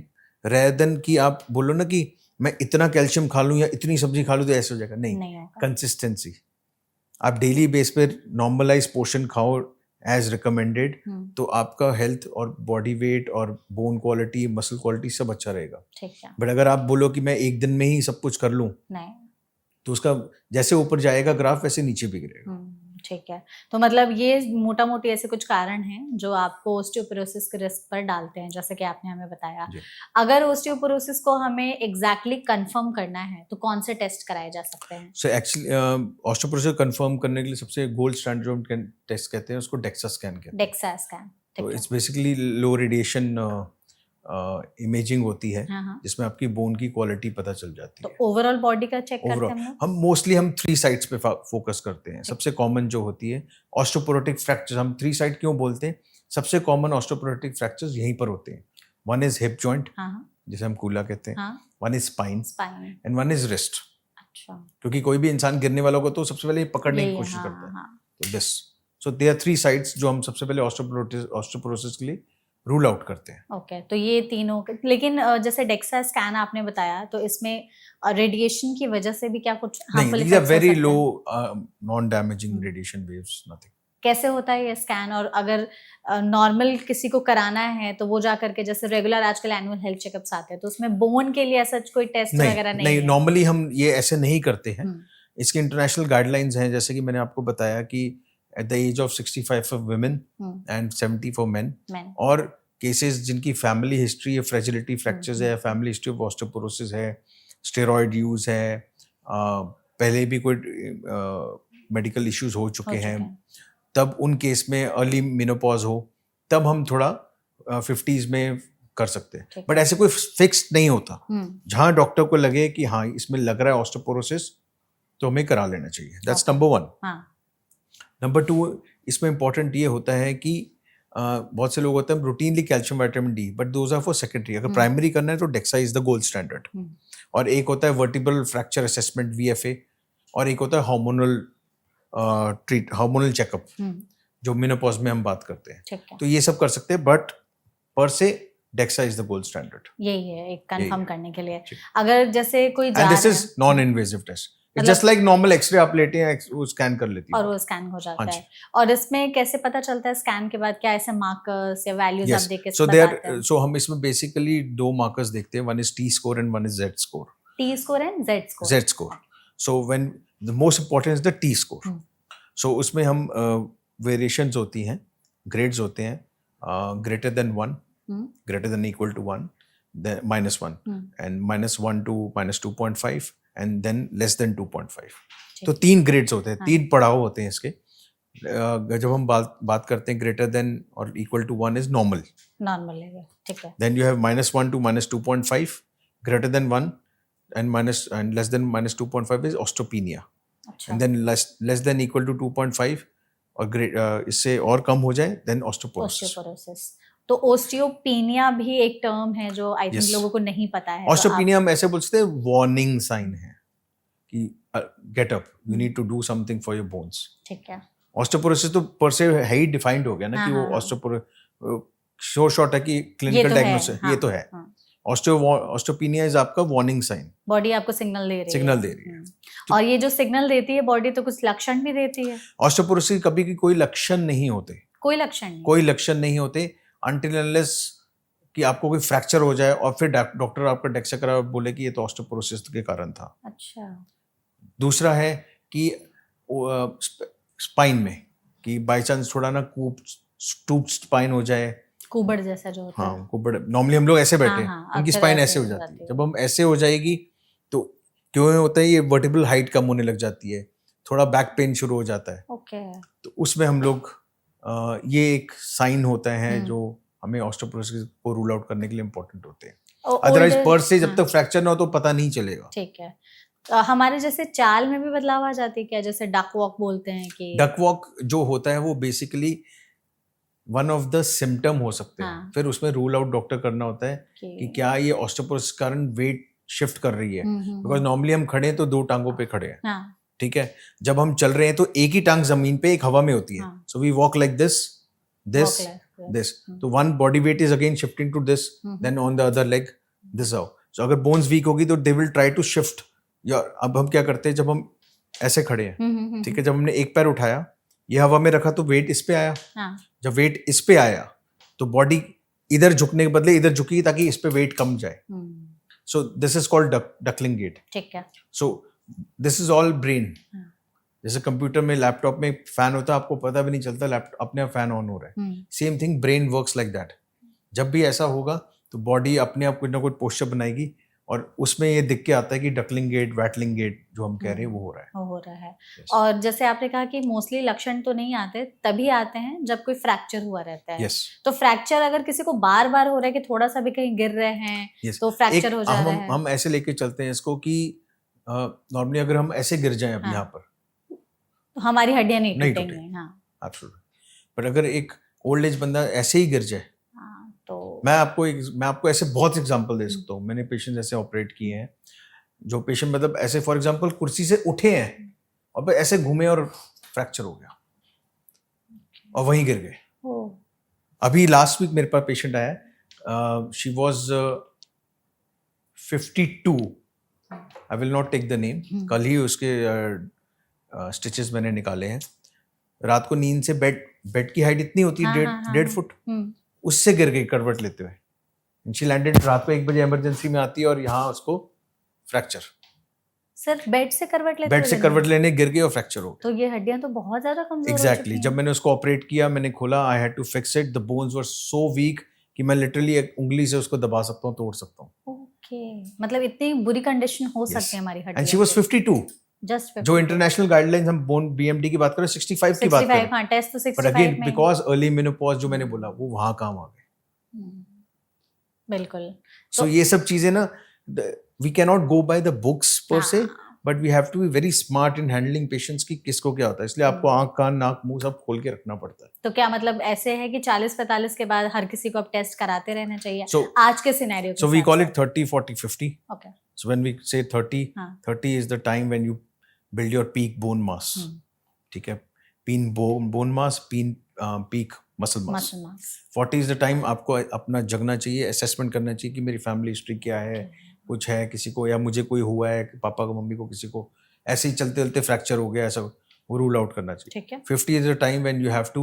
Speaker 2: rather than कि आप बोलो ना कि मैं इतना कैल्शियम खा लूँ या इतनी सब्जी खा लूँ तो ऐसे हो जाएगा। नहीं,
Speaker 1: नहीं होगा।
Speaker 2: कंसिस्टेंसी। आप डेली बेस पे नॉर्मलाइज पोर्शन खाओ एज रिकमेंडेड, तो आपका हेल्थ और बॉडी वेट और बोन क्वालिटी, मसल क्वालिटी सब अच्छा रहेगा।
Speaker 1: ठीक है।
Speaker 2: बट अगर आप बोलो कि मैं एक दिन में ही सब कुछ कर लूँ,
Speaker 1: नहीं,
Speaker 2: तो उसका जैसे ऊपर जाएगा ग्राफ वैसे नीचे भी गिरेगा।
Speaker 1: ठीक है। तो मतलब ये मोटा मोटी ऐसे कुछ कारण हैं जो आपको ओस्टियोपोरोसिस के रिस्क पर डालते हैं, जैसे कि आपने हमें बताया।
Speaker 2: जी।
Speaker 1: अगर ओस्टियोपोरोसिस को हमें एग्जैक्टली कंफर्म करना है तो कौन से टेस्ट कराए जा सकते हैं?
Speaker 2: सो एक्चुअली ऑस्टियोपोरोसिस कंफर्म करने के लिए सबसे गोल्ड स्टैंडर्ड जो हम टेस्ट कहते हैं उसको डेक्सा स्कैन कहते हैं।
Speaker 1: DEXA scan.
Speaker 2: तो it's basically low radiation imaging होती है, जिसमें आपकी बोन की क्वालिटी पता चल जाती है।
Speaker 1: तो ओवरऑल बॉडी का चेक करते हैं हम लोग?
Speaker 2: हम मोस्टली हम 3 साइट्स पे फोकस करते हैं। सबसे कॉमन जो होती है ऑस्टियोपोरोटिक फ्रैक्चर्स, हम 3 साइट क्यों बोलते हैं? सबसे कॉमन ऑस्टियोपोरोटिक फ्रैक्चर्स यहीं पर होते हैं। वन इज हिप जॉइंट, जिसे हम कूला कहते हैं, one is spine and one is wrist.
Speaker 1: अच्छा।
Speaker 2: क्योंकि कोई भी इंसान गिरने वाला को तो सबसे पहले पकड़ने की कोशिश करता है। तो दिस, सो देयर 3 साइट्स जो हम सबसे पहले ऑस्टियोपोरोसिस के लिए रूल आउट करते हैं।
Speaker 1: ओके, तो ये तीनों। लेकिन जैसे डेक्सा स्कैन आपने बताया, तो इसमें रेडिएशन की वजह से भी क्या कुछ हार्मफुल
Speaker 2: नहीं, these are
Speaker 1: इफेक्ट्स हो
Speaker 2: very
Speaker 1: सकते
Speaker 2: low
Speaker 1: हैं?
Speaker 2: non-damaging radiation waves, nothing.
Speaker 1: कैसे होता है ये स्कैन? और अगर नॉर्मल किसी को कराना है तो वो जा करके, जैसे रेगुलर आजकल एनुअल हेल्थ चेकअप्स आते हैं, तो उसमें बोन के लिए ऐसा कोई टेस्ट वगैरह नहीं है?
Speaker 2: नॉर्मली हम ये ऐसे नहीं करते हैं। इसके इंटरनेशनल गाइडलाइंस हैं, जैसे कि मैंने आपको बताया कि at the age of 65 for women and 70 for men, और केसेस जिनकी फैमिली हिस्ट्री है, फ्रेजिलिटी फ्रैक्चर्स है, फैमिली हिस्ट्री ऑफ ऑस्टियोपोरोसिस है, स्टेरॉइड यूज है, पहले भी कोई मेडिकल इश्यूज हो चुके हैं, तब उन केस में अर्ली मेनोपॉज हो, तब हम थोड़ा 50s में कर सकते हैं। बट ऐसे कोई फिक्स नहीं होता। जहाँ डॉक्टर को लगे कि हाँ इसमें लग रहा है ऑस्टियोपोरोसिस, तो हमें करा लेना चाहिए। That's number 1। नंबर 2, इसमें इंपॉर्टेंट ये होता है कि बहुत से लोग होते हैं routinely calcium vitamin D, but those are for secondary. अगर प्राइमरी करना है तो DEXA is the gold standard. और एक होता है वर्टिब्रल फ्रैक्चर असेसमेंट VFA, और एक होता है हार्मोनल चेकअप जो मेनोपॉज में हम बात करते हैं। तो ये सब कर सकते हैं, बट पर से DEXA is the gold standard.
Speaker 1: यही है एक कंफर्म करने के लिए। अगर जैसे कोई
Speaker 2: and this is non invasive test, it's just like normal X-ray आप लेते हैं, वो स्कैन कर लेती है
Speaker 1: और वो स्कैन हो जाता है। और इसमें कैसे पता चलता है स्कैन के बाद? क्या ऐसे मार्कर्स या वैल्यूज आप देख के बताते हैं?
Speaker 2: सो हम इसमें बेसिकली 2 मार्कर्स देखते हैं, one is T score and one is Z score.
Speaker 1: T score and Z score?
Speaker 2: Z score. So when the most important is the T score. So उसमें हम वेरिएशंस होती हैं, ग्रेड्स होते हैं, greater than 1, greater than equal to 1, -1, and -1 to -2.5, and then less than 2.5। तो 3 grades होते हैं, 3 पड़ाव होते हैं इसके। जब हम बात करते हैं ग्रेटर देन और इक्वल टू 1 इज नॉर्मल
Speaker 1: है, ठीक है।
Speaker 2: Then you have -1 to -2.5, greater than 1 and less than -2.5 is osteopenia. And then less than equal to 2.5 और इससे और कम हो जाए then osteoporosis.
Speaker 1: तो ओस्टियोपीनिया भी एक टर्म है जो आई थिंक लोगों को नहीं पता है।
Speaker 2: ऑस्टियोपीनिया हम ऐसे बोलते हैं, वार्निंग साइन है कि get up, you need to do something for your bones.
Speaker 1: ठीक है।
Speaker 2: ऑस्टियोपोरोसिस तो पर से है ही डिफाइंड हो गया ना कि वो ऑस्टियोपोरोसिस शॉर्ट है कि क्लिनिकल डायग्नोसिस ये तो है, ऑस्टियोपेनिया इज आपका वार्निंग साइन,
Speaker 1: बॉडी आपको सिग्नल दे रही है।
Speaker 2: सिग्नल दे रही है।
Speaker 1: और ये जो सिग्नल देती है बॉडी, तो कुछ लक्षण भी देती है?
Speaker 2: ऑस्टियोपोरोसिस कभी की कोई लक्षण नहीं होते,
Speaker 1: कोई लक्षण नहीं?
Speaker 2: कोई लक्षण नहीं होते अनटिल अनलेस कि आपको कोई फ्रैक्चर हो जाए और फिर डॉक्टर आपका डेक्सा करा और बोले कि ये तो ऑस्टियोपोरोसिस के कारण था।
Speaker 1: अच्छा।
Speaker 2: दूसरा है कि स्पाइन में कि बाय चांस थोड़ा ना टूट स्पाइन हो जाए,
Speaker 1: कुबड़ जैसा जो होता है।
Speaker 2: हाँ कुबड़, नॉर्मली हम लोग ऐसे बैठे
Speaker 1: हाँ,
Speaker 2: उनकी
Speaker 1: अक्सर
Speaker 2: स्पाइन
Speaker 1: ऐसे
Speaker 2: ऐसे हो
Speaker 1: हो
Speaker 2: जाती
Speaker 1: जाती
Speaker 2: है।
Speaker 1: है।
Speaker 2: जब हम ऐसे हो जाएगी तो क्यों होता है, ये वर्टिब्रल हाइट कम होने लग जाती है, थोड़ा बैक पेन शुरू हो जाता है।
Speaker 1: ओके।
Speaker 2: तो उसमें हम लोग ये एक साइन होता है जो हमें ऑस्टियोपोरोसिस को रूल आउट करने के लिए इम्पोर्टेंट होते हैं। अदरवाइज पर्स से जब तक फ्रैक्चर ना हो तो पता नहीं चलेगा।
Speaker 1: ठीक है। हमारे जैसे चाल में भी बदलाव आ जाती है क्या? जैसे डक वॉक बोलते हैं कि
Speaker 2: डक वॉक जो होता है वो basically one of the symptom हो सकते हैं।
Speaker 1: हाँ।
Speaker 2: फिर उसमें रूल आउट डॉक्टर करना होता है कि क्या ये ऑस्टियोपोरोसिस के कारण वेट शिफ्ट कर रही है, बिकॉज नॉर्मली हम खड़े हैं तो 2 टांगों पे खड़े हैं।
Speaker 1: हाँ।
Speaker 2: ठीक है, जब हम चल रहे हैं तो एक ही टांग जमीन पे एक हवा में होती है, so we walk like this this this, तो one body weight is again shifting to this, then on the other leg this how. So अगर बोन्स वीक होगी तो they will try to shift. या अब हम क्या करते हैं, जब हम ऐसे खड़े हैं, ठीक है, जब हमने एक पैर उठाया, ये हवा में रखा तो वेट इस पे आया।
Speaker 1: हाँ।
Speaker 2: जब वेट इस पे आया तो बॉडी इधर झुकने के बदले इधर झुकी ताकि इस पे वेट कम जाए। So this is called duckling gait.
Speaker 1: ठीक है।
Speaker 2: So this is all brain. जैसे कंप्यूटर में, लैपटॉप में फैन होता है, आपको पता भी नहीं चलता लैपटॉप अपने आप फैन ऑन हो रहा है। Same thing brain works like that. जब भी ऐसा होगा तो बॉडी अपने आप कुछ ना कुछ पोस्चर बनाएगी और उसमें ये दिख के आता है कि डकलिंग गेट, वैटलिंग गेट जो हम कह रहे हैं वो हो रहा है।
Speaker 1: वो हो रहा है।
Speaker 2: Yes.
Speaker 1: और जैसे आपने कहा कि मोस्टली लक्षण तो नहीं आते, तभी आते हैं जब कोई फ्रैक्चर हुआ रहता है।
Speaker 2: Yes.
Speaker 1: तो फ्रैक्चर अगर किसी को बार बार हो रहा है कि थोड़ा सा भी कहीं गिर रहे हैं
Speaker 2: Yes.
Speaker 1: तो फ्रैक्चर हो जा रहा है।
Speaker 2: हम ऐसे लेके चलते हैं इसको कि नॉर्मली अगर हम ऐसे गिर जाएं अब यहाँ पर
Speaker 1: तो हमारी हड्डियां नहीं टूटेंगी।
Speaker 2: टूटेंगी।
Speaker 1: हाँ,
Speaker 2: एब्सोल्युटली। पर अगर एक ओल्ड एज बंदा ऐसे ही गिर जाए,
Speaker 1: तो
Speaker 2: मैं आपको ऐसे बहुत एग्जांपल दे सकता हूँ। मैंने पेशेंट ऐसे ऑपरेट किए हैं जो पेशेंट मतलब ऐसे फॉर एग्जांपल कुर्सी से उठे हैं और फिर ऐसे घूमे और फ्रैक्चर हो गया और वहीं गिर गए। अभी लास्ट वीक मेरे पास पेशेंट आया, she was 52, I will not take the name. कल ही उसके स्टिचेस मैंने निकाले हैं। रात को नींद से बेड की हाइट इतनी होती है 1.5 फुट, उससे गिर गई करवट लेते हुए। शी लैंडेड रात को 1 बजे इमरजेंसी में आती है और यहाँ उसको फ्रैक्चर।
Speaker 1: सर बेड से करवट
Speaker 2: लेने गिर गई और फ्रैक्चर हो गया।
Speaker 1: तो ये हड्डियां तो बहुत ज्यादा कमजोर
Speaker 2: एग्जैक्टली। जब मैंने उसको ऑपरेट किया, मैंने खोला, I had to fix it. The bones were so weak कि मैं लिटरली एक उंगली से उसको दबा सकता हूँ, तोड़ सकता हूँ।
Speaker 1: ओके, मतलब इतनी बुरी कंडीशन हो सकती है हमारी हड्डियों।
Speaker 2: And she was 52।
Speaker 1: जस्ट
Speaker 2: जो इंटरनेशनल गाइडलाइंस हम बोन बीएमडी की बात करें 65 की बात करें।
Speaker 1: हाँ, टेस्ट तो 65
Speaker 2: but again because early menopause जो मैंने बोला वो वहां काम आ गए।
Speaker 1: बिल्कुल।
Speaker 2: सो ये सब चीजें ना, we can not go by the books पर से, but we have to be very smart in handling patients की किसको क्या होता है। इसलिए आपको आंख, कान, नाक, मुंह सब खोल के रखना पड़ता है।
Speaker 1: तो क्या मतलब ऐसे है कि 40-45 के बाद हर किसी को अब टेस्ट कराते रहना चाहिए? आज के scenario
Speaker 2: so we call it 30, 40, 50।
Speaker 1: Okay.
Speaker 2: So when we say 30 is the time when you build your peak bone mass. ठीक है, bone mass, peak muscle mass. 40 is the time आपको अपना जगना चाहिए, असेसमेंट करना चाहिए कि मेरी फैमिली हिस्ट्री क्या है, कुछ है किसी को, या मुझे कोई हुआ है, पापा को, मम्मी को, किसी को ऐसे ही चलते चलते फ्रैक्चर हो गया, ऐसा वो रूल आउट करना चाहिए।
Speaker 1: ठीक है।
Speaker 2: 50 is the time when you have to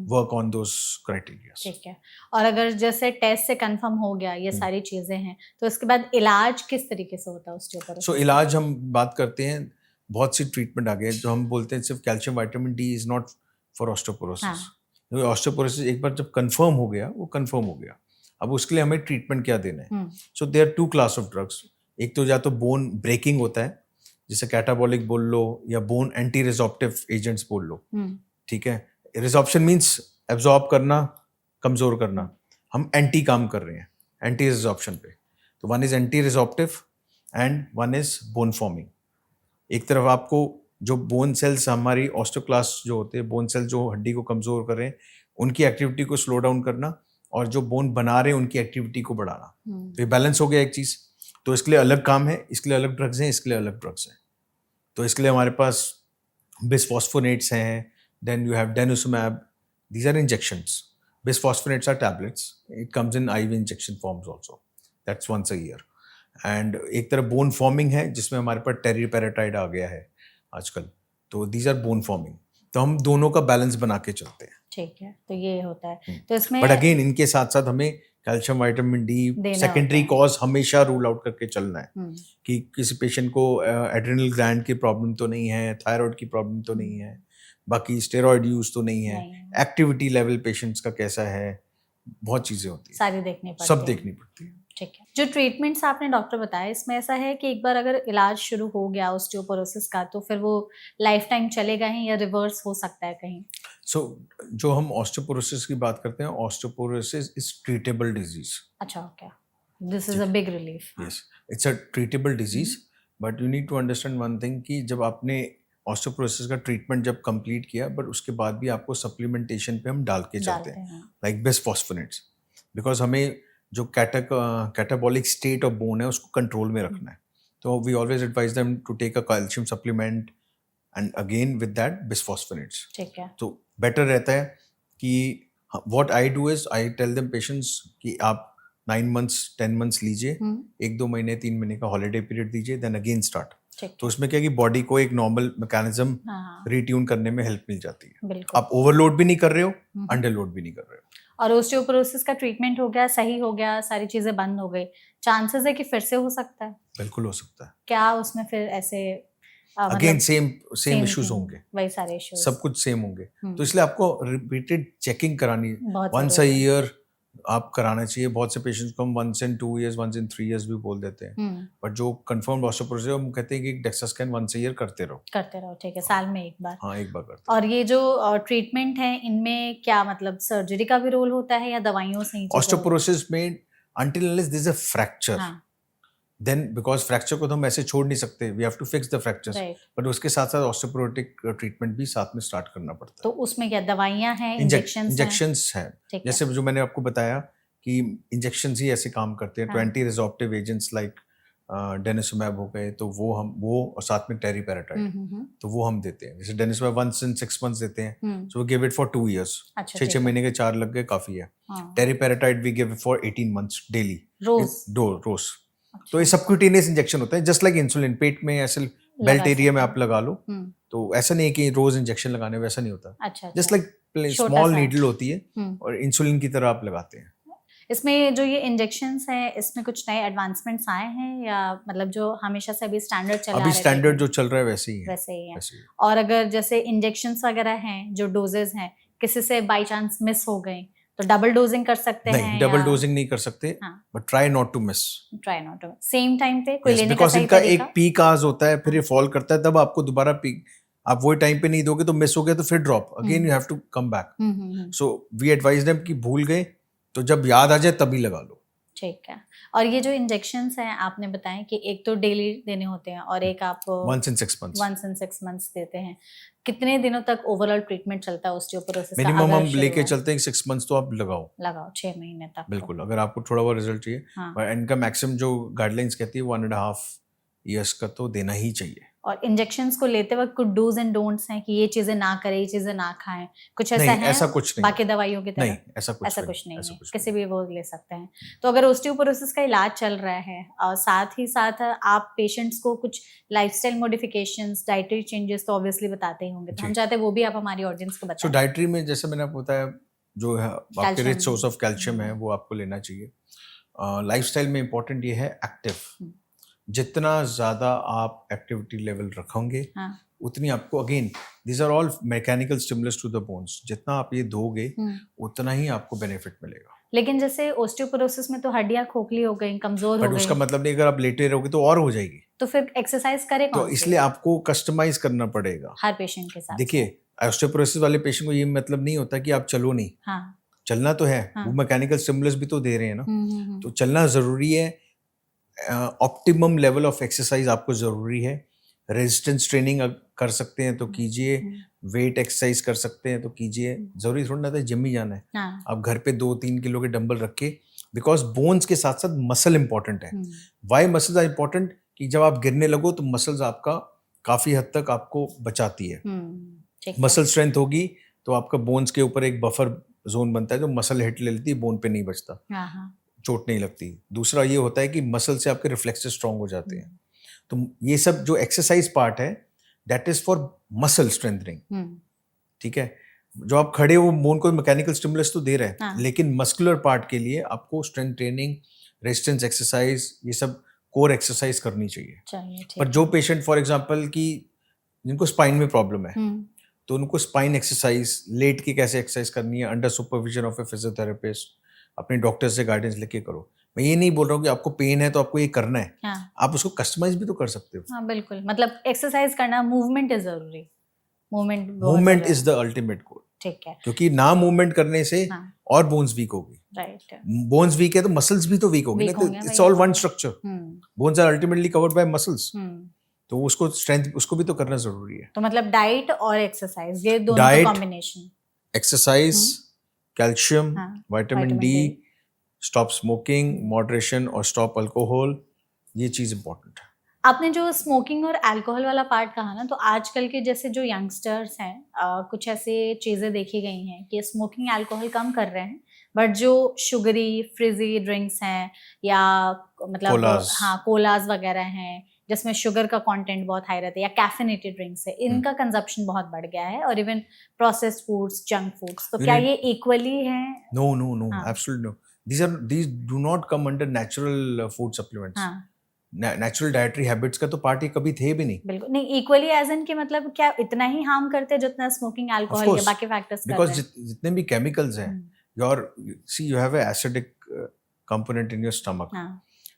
Speaker 2: work on those criteria.
Speaker 1: ठीक है। और अगर जैसे टेस्ट से कंफर्म हो गया ये सारी चीजें हैं, तो इसके बाद इलाज किस तरीके से होता है उसके ऊपर?
Speaker 2: सो इलाज हम बात करते हैं, बहुत सी ट्रीटमेंट आ गई है जो हम बोलते हैं सिर्फ calcium, vitamin D is not for osteoporosis. Osteoporosis एक बार जब कंफर्म हो गया, वो कंफर्म हो गया। अब उसके लिए हमें ट्रीटमेंट क्या देना है? So there 2 class of drugs. एक तो या तो बोन ब्रेकिंग होता है, जैसे कैटाबॉलिक बोल लो या बोन एंटी रिजॉर्प्टिव एजेंट्स बोल लो। ठीक है, रिजॉर्प्शन मीन्स एब्जॉर्ब करना, कमजोर करना। हम एंटी काम कर रहे हैं, एंटी रिजॉर्प्शन पे। तो one is anti resorptive and one is bone forming. एक तरफ आपको जो बोन सेल्स हमारी ऑस्टियोक्लास्ट जो होते हैं, बोन सेल जो हड्डी को कमजोर कर रहे हैं, उनकी एक्टिविटी को स्लो डाउन करना, और जो बोन बना रहे हैं उनकी एक्टिविटी को बढ़ाना। तो ये बैलेंस हो गया एक चीज। तो इसके लिए अलग काम है, इसके लिए अलग ड्रग्स हैं, इसके लिए अलग ड्रग्स हैं। तो इसके लिए हमारे पास बिसफॉस्फोनेट्स हैं, then you have denosumab, these are injections. Bisphosphonates are tablets. It comes in IV injection forms also. That's once a year. And एक तरफ बोन फॉर्मिंग है जिसमें हमारे पास टेरिपेराटाइड आ गया है आजकल, तो दीज आर बोन फॉर्मिंग, तो हम दोनों का बैलेंस बना के चलते हैं।
Speaker 1: ठीक है, तो ये होता है। तो इसमें
Speaker 2: बट अगेन इनके साथ साथ हमें कैल्शियम, विटामिन डी,
Speaker 1: देना
Speaker 2: सेकेंडरी
Speaker 1: होता है।
Speaker 2: कॉज हमेशा रूल आउट करके चलना है
Speaker 1: हम्म,
Speaker 2: कि किसी पेशेंट को एड्रेनल ग्लैंड की प्रॉब्लम तो नहीं है, थायराइड की प्रॉब्लम तो नहीं है, बाकी स्टेरॉइड यूज तो नहीं है,
Speaker 1: नहीं है,
Speaker 2: एक्टिविटी लेवल पेशेंट्स का कैसा है, बहुत चीजें होती है,
Speaker 1: सारी देखनी पड़ती
Speaker 2: सब
Speaker 1: है।
Speaker 2: देखनी पड़ती है।
Speaker 1: ठीक है। जो ट्रीटमेंट्स आपने डॉक्टर बताया, इसमें ऐसा है कि एक बार अगर इलाज शुरू हो गया ऑस्टियोपोरोसिस का, तो फिर वो लाइफ टाइम चलेगा ही या रिवर्स हो सकता है कहीं?
Speaker 2: सो जो हम ऑस्टियोपोरोसिस की बात करते हैं, ऑस्टियोपोरोसिस इज ट्रीटेबल डिजीज।
Speaker 1: अच्छा, okay, this is a big relief.
Speaker 2: Yes, it's a treatable disease, but you need to understand one thing कि जब आपने ऑस्टियोपोरोसिस का ट्रीटमेंट जब कंप्लीट किया, बट उसके बाद भी आपको सप्लीमेंटेशन पे हम डाल के चलते
Speaker 1: डालते
Speaker 2: हैं,
Speaker 1: हैं।
Speaker 2: लाइक बिसफॉस्फोनेट्स, बिकॉज हमें जो कैटाबॉलिक स्टेट ऑफ बोन है उसको कंट्रोल में रखना है, तो we always advise them to take a calcium supplement and again with that bisphosphonates.
Speaker 1: ठीक है।
Speaker 2: तो बेटर रहता है कि what I do is I tell them patients कि आप 9 months 10 months लीजिए, 1-2 महीने 3 महीने का हॉलीडे पीरियड दीजिए, देन अगेन स्टार्ट।
Speaker 1: ठीक
Speaker 2: तो उसमें क्या है कि बॉडी को एक नॉर्मल मैकेनिज्म
Speaker 1: हाँ,
Speaker 2: रिट्यून करने में हेल्प मिल जाती है।
Speaker 1: बिल्कुल।
Speaker 2: आप ओवरलोड भी नहीं कर रहे हो, अंडरलोड भी नहीं कर रहे हो।
Speaker 1: और ऑस्टियोपोरोसिस का ट्रीटमेंट हो गया, सही हो गया, सारी चीजें बंद हो गई, चांसेस है कि फिर से हो सकता है?
Speaker 2: बिल्कुल हो सकता है।
Speaker 1: क्या उसमें फिर ऐसे
Speaker 2: again same
Speaker 1: same
Speaker 2: issues
Speaker 1: thing,
Speaker 2: होंगे,
Speaker 1: वही सारे इश्यूज,
Speaker 2: सब कुछ सेम होंगे, तो इसलिए आपको रिपीटेड चेकिंग करानी,
Speaker 1: बहुत
Speaker 2: वंस अ
Speaker 1: जरूरी है।
Speaker 2: ईयर आप कराना चाहिए। बहुत से पेशेंट्स को हम 1 in 2 years 1 in 3 years भी बोल देते हैं, बट जो कंफर्म्ड ऑस्टियोपोरोसिस हम कहते हैं कि डेक्सा स्कैन 1 year करते रहो।
Speaker 1: करते रहो, ठीक है, साल में एक बार।
Speaker 2: हाँ, एक बार करते
Speaker 1: और ये जो ट्रीटमेंट है, इनमें क्या मतलब सर्जरी का भी रोल होता है या दवाइयों से ही चीजें होती
Speaker 2: ऑस्टियोपोरोसिस में until unless there is a fracture,
Speaker 1: हैं? हाँ,
Speaker 2: then because फ्रैक्चर को तो हम ऐसे छोड़ नहीं सकते, we have to fix the fractures,
Speaker 1: right.
Speaker 2: But उसके साथ साथ ऑस्टियोपोरोटिक ट्रीटमेंट भी साथ में स्टार्ट करना पड़ता
Speaker 1: तो
Speaker 2: है।
Speaker 1: उसमें क्या दवाइयाँ हैं, इंजेक्शंस हैं?
Speaker 2: इंजेक्शंस हैं,
Speaker 1: ठीक है।
Speaker 2: जैसे जो मैंने आपको बताया कि इंजेक्शंस ही ऐसे काम करते हैं।
Speaker 1: हाँ।
Speaker 2: 20 रिजॉर्प्टिव एजेंट्स लाइक डेनिसुमैब हो गए, तो वो और साथ में टेरिपेराटाइड, तो वो हम देते हैं। जैसे डेनिसुमैब 1 in 6 months देते हैं, so we give it for 2 years,
Speaker 1: अच्छा,
Speaker 2: 6
Speaker 1: ठीक है।
Speaker 2: महीने के 4 लग गए, काफी है।
Speaker 1: हाँ,
Speaker 2: teriparatide we give for 18 months daily,
Speaker 1: रोज।
Speaker 2: रोज। तो ये सबक्यूटेनियस इंजेक्शन होता है, जस्ट लाइक इंसुलिन, पेट में ऐसे बेल्ट
Speaker 1: लगा
Speaker 2: एरिया में
Speaker 1: सकते
Speaker 2: आप लगा लो,
Speaker 1: हम्म,
Speaker 2: तो ऐसा नहीं है कि रोज इंजेक्शन लगाने, वैसा नहीं होता,
Speaker 1: अच्छा,
Speaker 2: जस्ट
Speaker 1: अच्छा।
Speaker 2: लाइक
Speaker 1: छोटा
Speaker 2: स्मॉल
Speaker 1: सा।
Speaker 2: नीडल होती है
Speaker 1: हम्म।
Speaker 2: और इंसुलिन की तरह आप लगाते हैं।
Speaker 1: इसमें जो ये इंजेक्शंस हैं, इसमें कुछ नए एडवांसमेंट्स आए हैं या मतलब जो हमेशा से अभी स्टैंडर्ड चला आ
Speaker 2: अभी
Speaker 1: रहा है
Speaker 2: स्टैंडर्ड जो
Speaker 1: treatment,
Speaker 2: चल रहा है वैसे ही है,
Speaker 1: वैसे ही है?
Speaker 2: वैसे ही है।
Speaker 1: और अगर जैसे इंजेक्शंस वगैरह हैं, जो डोजेज हैं, किसी से बाय चांस मिस हो गए तो डबल डोजिंग कर सकते हैं?
Speaker 2: नहीं, डबल डोजिंग नहीं कर सकते,
Speaker 1: हाँ,
Speaker 2: but try not to miss,
Speaker 1: try not to same time पे कोई लेने का
Speaker 2: बिकॉज
Speaker 1: सही
Speaker 2: इनका एक
Speaker 1: तरीका?
Speaker 2: पीक आज होता है, फिर ये फॉल करता है, तब आपको दोबारा पीक, आप वही टाइम पे नहीं दोगे तो मिस हो गया, तो फिर drop again, you have to come back. So we advise them कि भूल गए तो जब याद आ जाए तभी लगा लो।
Speaker 1: ठीक है। और ये जो इंजेक्शंस हैं आपने बताया कि एक तो डेली देने होते हैं और एक आप
Speaker 2: 1 in 6 months,
Speaker 1: 1 in 6 months देते हैं। कितने दिनों तक ओवरऑल ट्रीटमेंट चलता है ऑस्टियोपोरोसिस का?
Speaker 2: मिनिमम
Speaker 1: अगर
Speaker 2: हम
Speaker 1: शुरू
Speaker 2: लेके
Speaker 1: है,
Speaker 2: चलते हैं 6 months, तो आप लगाओ,
Speaker 1: लगाओ 6 महीने तक।
Speaker 2: बिल्कुल, अगर आपको थोड़ा बहुत रिजल्ट चाहिए।
Speaker 1: हाँ।
Speaker 2: और इनका मैक्सिमम जो गाइडलाइंस कहती है 1.5 years का तो देना ही चाहिए।
Speaker 1: और इंजेक्शंस को लेते वक्त कुछ डूज एंड डोंट्स हैं कि ये चीजें ना करें, ये चीजें ना खाएं, कुछ ऐसा
Speaker 2: नहीं,
Speaker 1: है?
Speaker 2: ऐसा कुछ नहीं,
Speaker 1: बाकी दवाइयों की तरह
Speaker 2: नहीं, ऐसा कुछ
Speaker 1: नहीं
Speaker 2: ऐसा
Speaker 1: है,
Speaker 2: कुछ
Speaker 1: किसी भी वो ले सकते हैं। तो अगर ऑस्टियोपोरोसिस का इलाज चल रहा है और साथ ही साथ आप पेशेंट्स को कुछ लाइफस्टाइल मॉडिफिकेशंस, डाइटरी चेंजेस तो ऑब्वियसली बताते ही होंगे, तो हम
Speaker 2: जी।
Speaker 1: चाहते हैं वो भी आप हमारी ऑडियंस को
Speaker 2: सो
Speaker 1: बताएं।
Speaker 2: डाइटरी में जैसे मैंने आपको बताया, जो है आपके
Speaker 1: Calcium।
Speaker 2: Rich source of calcium है वो आपको लेना चाहिए। लाइफस्टाइल में इंपॉर्टेंट ये है एक्टिव, जितना ज़्यादा आप एक्टिविटी लेवल रखोगे,
Speaker 1: हाँ,
Speaker 2: उतनी आपको, again these are all mechanical stimulus to the bones, जितना आप ये दोगे उतना ही आपको बेनिफिट मिलेगा।
Speaker 1: लेकिन जैसे ऑस्टियोपोरोसिस में तो हड्डियां खोखली हो गई, कमजोर हो
Speaker 2: बट उसका
Speaker 1: गई,
Speaker 2: मतलब नहीं, अगर आप लेटे रहोगे तो और हो जाएगी,
Speaker 1: तो फिर एक्सरसाइज करे
Speaker 2: तो
Speaker 1: कौन सी?
Speaker 2: इसलिए आपको कस्टमाइज करना पड़ेगा
Speaker 1: हर पेशेंट के साथ।
Speaker 2: देखिए, ऑस्टियोपोरोसिस वाले पेशेंट को ये मतलब नहीं होता कि आप चलो नहीं,
Speaker 1: हाँ,
Speaker 2: चलना तो है,
Speaker 1: हाँ।
Speaker 2: वो मैकेनिकल स्टिमुलस भी तो दे रहे हैं ना,
Speaker 1: हम्म।
Speaker 2: तो चलना ज़रूरी है। ऑप्टिमम लेवल ऑफ एक्सरसाइज आपको ज़रूरी है। रेजिस्टेंस ट्रेनिंग कर सकते हैं तो कीजिए, वेट एक्सरसाइज कर सकते हैं तो कीजिए, ज़रूरी थोड़ा ना था जिम ही जाना है।
Speaker 1: हाँ,
Speaker 2: आप घर पे 2-3 किलो के डंबल रख के, बिकॉज बोन्स के साथ साथ मसल इंपॉर्टेंट है। Why muscles are important? कि जब आप गिरने लगो तो मसल्स आपका काफ़ी हद तक आपको बचाती है।
Speaker 1: ठीक है।
Speaker 2: मसल स्ट्रेंथ होगी तो आपका बोन्स के ऊपर एक बफर जोन बनता है, जो मसल हिट ले लेती है, बोन पे नहीं बचता।
Speaker 1: हाँ, हाँ,
Speaker 2: चोट नहीं लगती। दूसरा ये होता है कि मसल से आपके रिफ्लेक्सेस स्ट्रांग हो जाते हैं। तो ये सब जो एक्सरसाइज पार्ट है that is for muscle strengthening, ठीक है। जो आप खड़े हो बोन को मैकेनिकल स्टिमुलस तो दे रहे हैं,
Speaker 1: हाँ।
Speaker 2: लेकिन मस्कुलर पार्ट के लिए आपको स्ट्रेंथ ट्रेनिंग, रेजिस्टेंस एक्सरसाइज, ये सब कोर एक्सरसाइज करनी चाहिए।
Speaker 1: ठीक
Speaker 2: पर जो पेशेंट फॉर एग्जांपल की जिनको स्पाइन में प्रॉब्लम है, तो उनको स्पाइन एक्सरसाइज लेट के कैसे एक्सरसाइज करनी है under supervision of A physiotherapist, अपने डॉक्टर से गाइडेंस लेके करो। मैं ये नहीं बोल रहा हूँ कि आपको पेन है तो आपको ये करना है,
Speaker 1: हाँ।
Speaker 2: आप उसको कस्टमाइज भी तो कर सकते हो।
Speaker 1: हाँ बिल्कुल, मतलब एक्सरसाइज करना, मूवमेंट इज जरूरी,
Speaker 2: movement is the ultimate goal.
Speaker 1: ठीक है,
Speaker 2: क्योंकि ना मूवमेंट करने से
Speaker 1: हाँ।
Speaker 2: और बोन्स वीक होगी।
Speaker 1: राइट,
Speaker 2: बोन्स वीक है तो मसल्स भी तो वीक होगी ना, तो it's all one structure. Bones are ultimately covered by muscles, तो उसको स्ट्रेंथ उसको भी तो करना जरूरी है।
Speaker 1: तो मतलब डाइट और एक्सरसाइज, ये दोनों का combination,
Speaker 2: exercise, calcium, vitamin D,
Speaker 1: D,
Speaker 2: stop smoking, moderation और स्टॉप अल्कोहल, ये चीज इंपॉर्टेंट है।
Speaker 1: आपने जो स्मोकिंग और अल्कोहल वाला पार्ट कहा ना, तो आजकल के जैसे जो यंगस्टर्स हैं, कुछ ऐसे चीज़ें देखी गई हैं कि स्मोकिंग अल्कोहल कम कर रहे हैं, बट जो शुगरी फ्रिजी ड्रिंक्स हैं या मतलब कोलाज वगैरह हैं जिसमें शुगर का कंटेंट बहुत हाई रहता है, या कैफिनेटेड ड्रिंक्स है, इनका कंजप्शन बहुत बढ़ गया है, और even processed foods, junk foods, तो क्या ये इक्वली है?
Speaker 2: No, absolutely no. These do not come under natural food supplements. Natural dietary habits का तो पार्ट ही कभी थे भी नहीं।
Speaker 1: बिल्कुल नहीं, इक्वली एज इन कि मतलब क्या इतना ही हार्म करते हैं जितना स्मोकिंग, अल्कोहल या बाकी फैक्टर्स करते हैं?
Speaker 2: बिकॉज़ जितने भी केमिकल्स हैं, you have a acidic component in your stomach.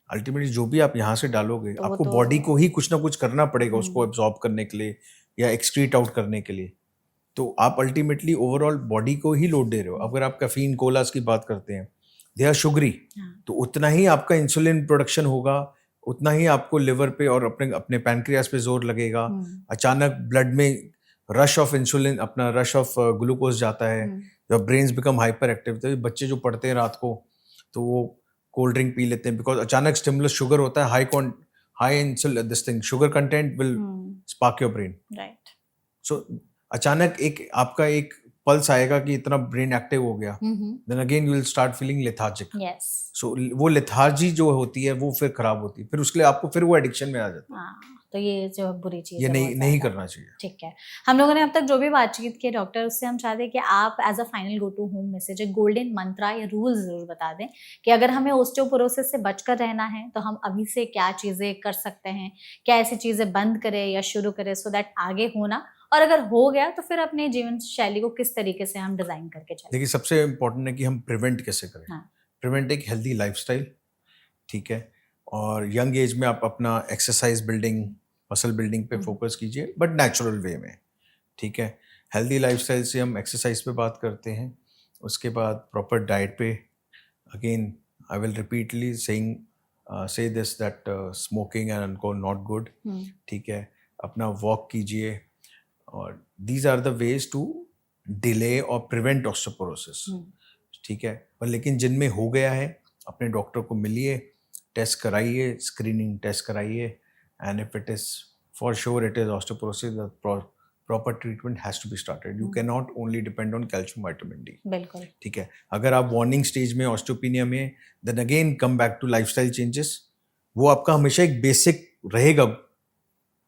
Speaker 2: Ultimately जो भी आप यहाँ से डालोगे, तो आपको बॉडी को ही कुछ ना कुछ करना पड़ेगा उसको एब्जॉर्ब करने के लिए या एक्सक्रीट आउट करने के लिए। तो आप अल्टीमेटली ओवरऑल बॉडी को ही लोड दे रहे हो। अगर आप कैफीन, कोलास की बात करते हैं, दे आर शुगरी, तो उतना ही आपका इंसुलिन प्रोडक्शन होगा, उतना ही आपको लिवर पे और अपने पैनक्रियास पे जोर लगेगा। अचानक ब्लड में रश ऑफ इंसुलिन, अपना रश ऑफ ग्लूकोज जाता है, your brains become hyper active. तो बच्चे जो पढ़ते हैं रात को, तो वो कोल्ड ड्रिंक पी लेते हैं, बिकॉज अचानक स्टिमुलस शुगर होता है, high insulin, this thing, sugar content will spark your brain.
Speaker 1: Right.
Speaker 2: So अचानक एक आपका एक पल्स आएगा कि इतना ब्रेन एक्टिव हो गया, then again you will start feeling lethargic. So वो लेथार्जी जो होती है वो फिर खराब होती है, फिर उसके लिए आपको फिर वो एडिक्शन में आ जाता है।
Speaker 1: तो ये जो बुरी चीज
Speaker 2: ये नहीं करना चाहिए।
Speaker 1: ठीक है, हम लोगों ने अब तक जो भी बातचीत की डॉक्टर, उससे हम चाहते हैं कि आप as a final go to home message, एक गोल्डन मंत्रा या रूल जरूर बता दें कि अगर हमें ऑस्टियोपोरोसिस से बचकर रहना है तो हम अभी से क्या चीजें कर सकते हैं, क्या ऐसी चीजें बंद करें या शुरू करें सो दैट आगे होना, और अगर हो गया तो फिर अपने जीवन शैली को किस तरीके से हम डिजाइन करके चलें।
Speaker 2: देखिए, सबसे इम्पोर्टेंट है कि हम प्रिवेंट कैसे करें। प्रिवेंट एक हेल्दी लाइफस्टाइल, ठीक है, और यंग एज में आप अपना एक्सरसाइज बिल्डिंग, मसल बिल्डिंग पे फोकस कीजिए, बट नेचुरल वे में, ठीक है। हेल्दी लाइफस्टाइल से हम एक्सरसाइज पे बात करते हैं, उसके बाद प्रॉपर डाइट पे, again I will repeatedly say this that smoking and alcohol not good, ठीक है। अपना वॉक कीजिए, और these are the ways to delay और प्रिवेंट ऑस्टियोपोरोसिस, ठीक है। पर लेकिन जिनमें हो गया है, अपने डॉक्टर को मिलिए, टेस्ट कराइए, स्क्रीनिंग टेस्ट कराइए, and if it is for sure it is osteoporosis, the proper treatment has to be started. You can not only depend on calcium, vitamin D.
Speaker 1: बिल्कुल,
Speaker 2: ठीक है। अगर आप वार्निंग स्टेज में ऑस्टियोपिनिया में, then again come back to lifestyle changes. वो आपका हमेशा एक बेसिक रहेगा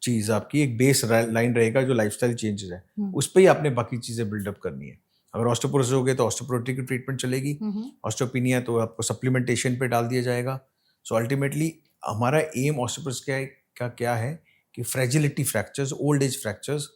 Speaker 2: चीज़, आपकी एक बेस लाइन रहेगा जो लाइफस्टाइल चेंजेस है, उस पर ही आपने बाकी चीज़ें बिल्डअप करनी है। अगर ऑस्टियोपोरोसिस हो गए तो ऑस्टियोपोरोटिक की ट्रीटमेंट चलेगी, ऑस्टियोपिनिया तो आपको सप्लीमेंटेशन पे डाल दिया जाएगा। सो अल्टीमेटली हमारा एम ऑस्टियोपोरोसिस क्या है कि fragility fractures, old age fractures,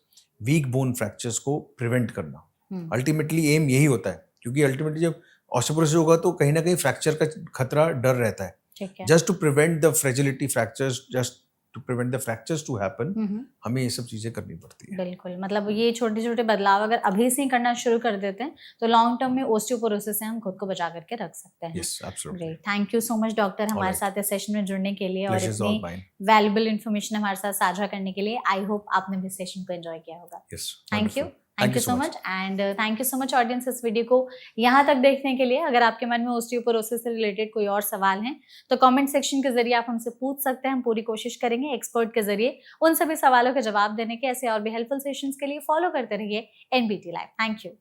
Speaker 2: weak bone fractures को प्रिवेंट करना। अल्टीमेटली एम यही होता है, क्योंकि अल्टीमेटली जब ऑस्टियोपोरोसिस होगा तो कहीं ना कहीं फ्रैक्चर का खतरा, डर रहता है। Just to prevent the fragility fractures, just to prevent the fractures to happen, हमें ये सब चीजें करनी पड़ती है।
Speaker 1: बिल्कुल, मतलब ये छोटे छोटे बदलाव अगर अभी से ही करना शुरू कर देते हैं तो लॉन्ग टर्म में ऑस्टियोपोरोसिस से हम खुद को बचा करके रख सकते हैं।
Speaker 2: Yes, absolutely.
Speaker 1: Thank you so much doctor, हमारे साथ इस सेशन में जुड़ने के लिए और इतनी वैल्यूएबल इन्फॉर्मेशन हमारे साथ साझा करने के लिए। आई होप आपने भी सेशन को एंजॉय किया होगा। Thank you, thank you so much, and thank you so much audience इस वीडियो को यहाँ तक देखने के लिए। अगर आपके मन में ऑस्टियोपोरोसिस से रिलेटेड कोई और सवाल हैं तो कमेंट सेक्शन के जरिए आप हमसे पूछ सकते हैं। हम पूरी कोशिश करेंगे एक्सपर्ट के जरिए उन सभी सवालों के जवाब देने के। ऐसे और भी हेल्पफुल सेशंस के लिए फॉलो करते रहिए NBT लाइव। Thank you.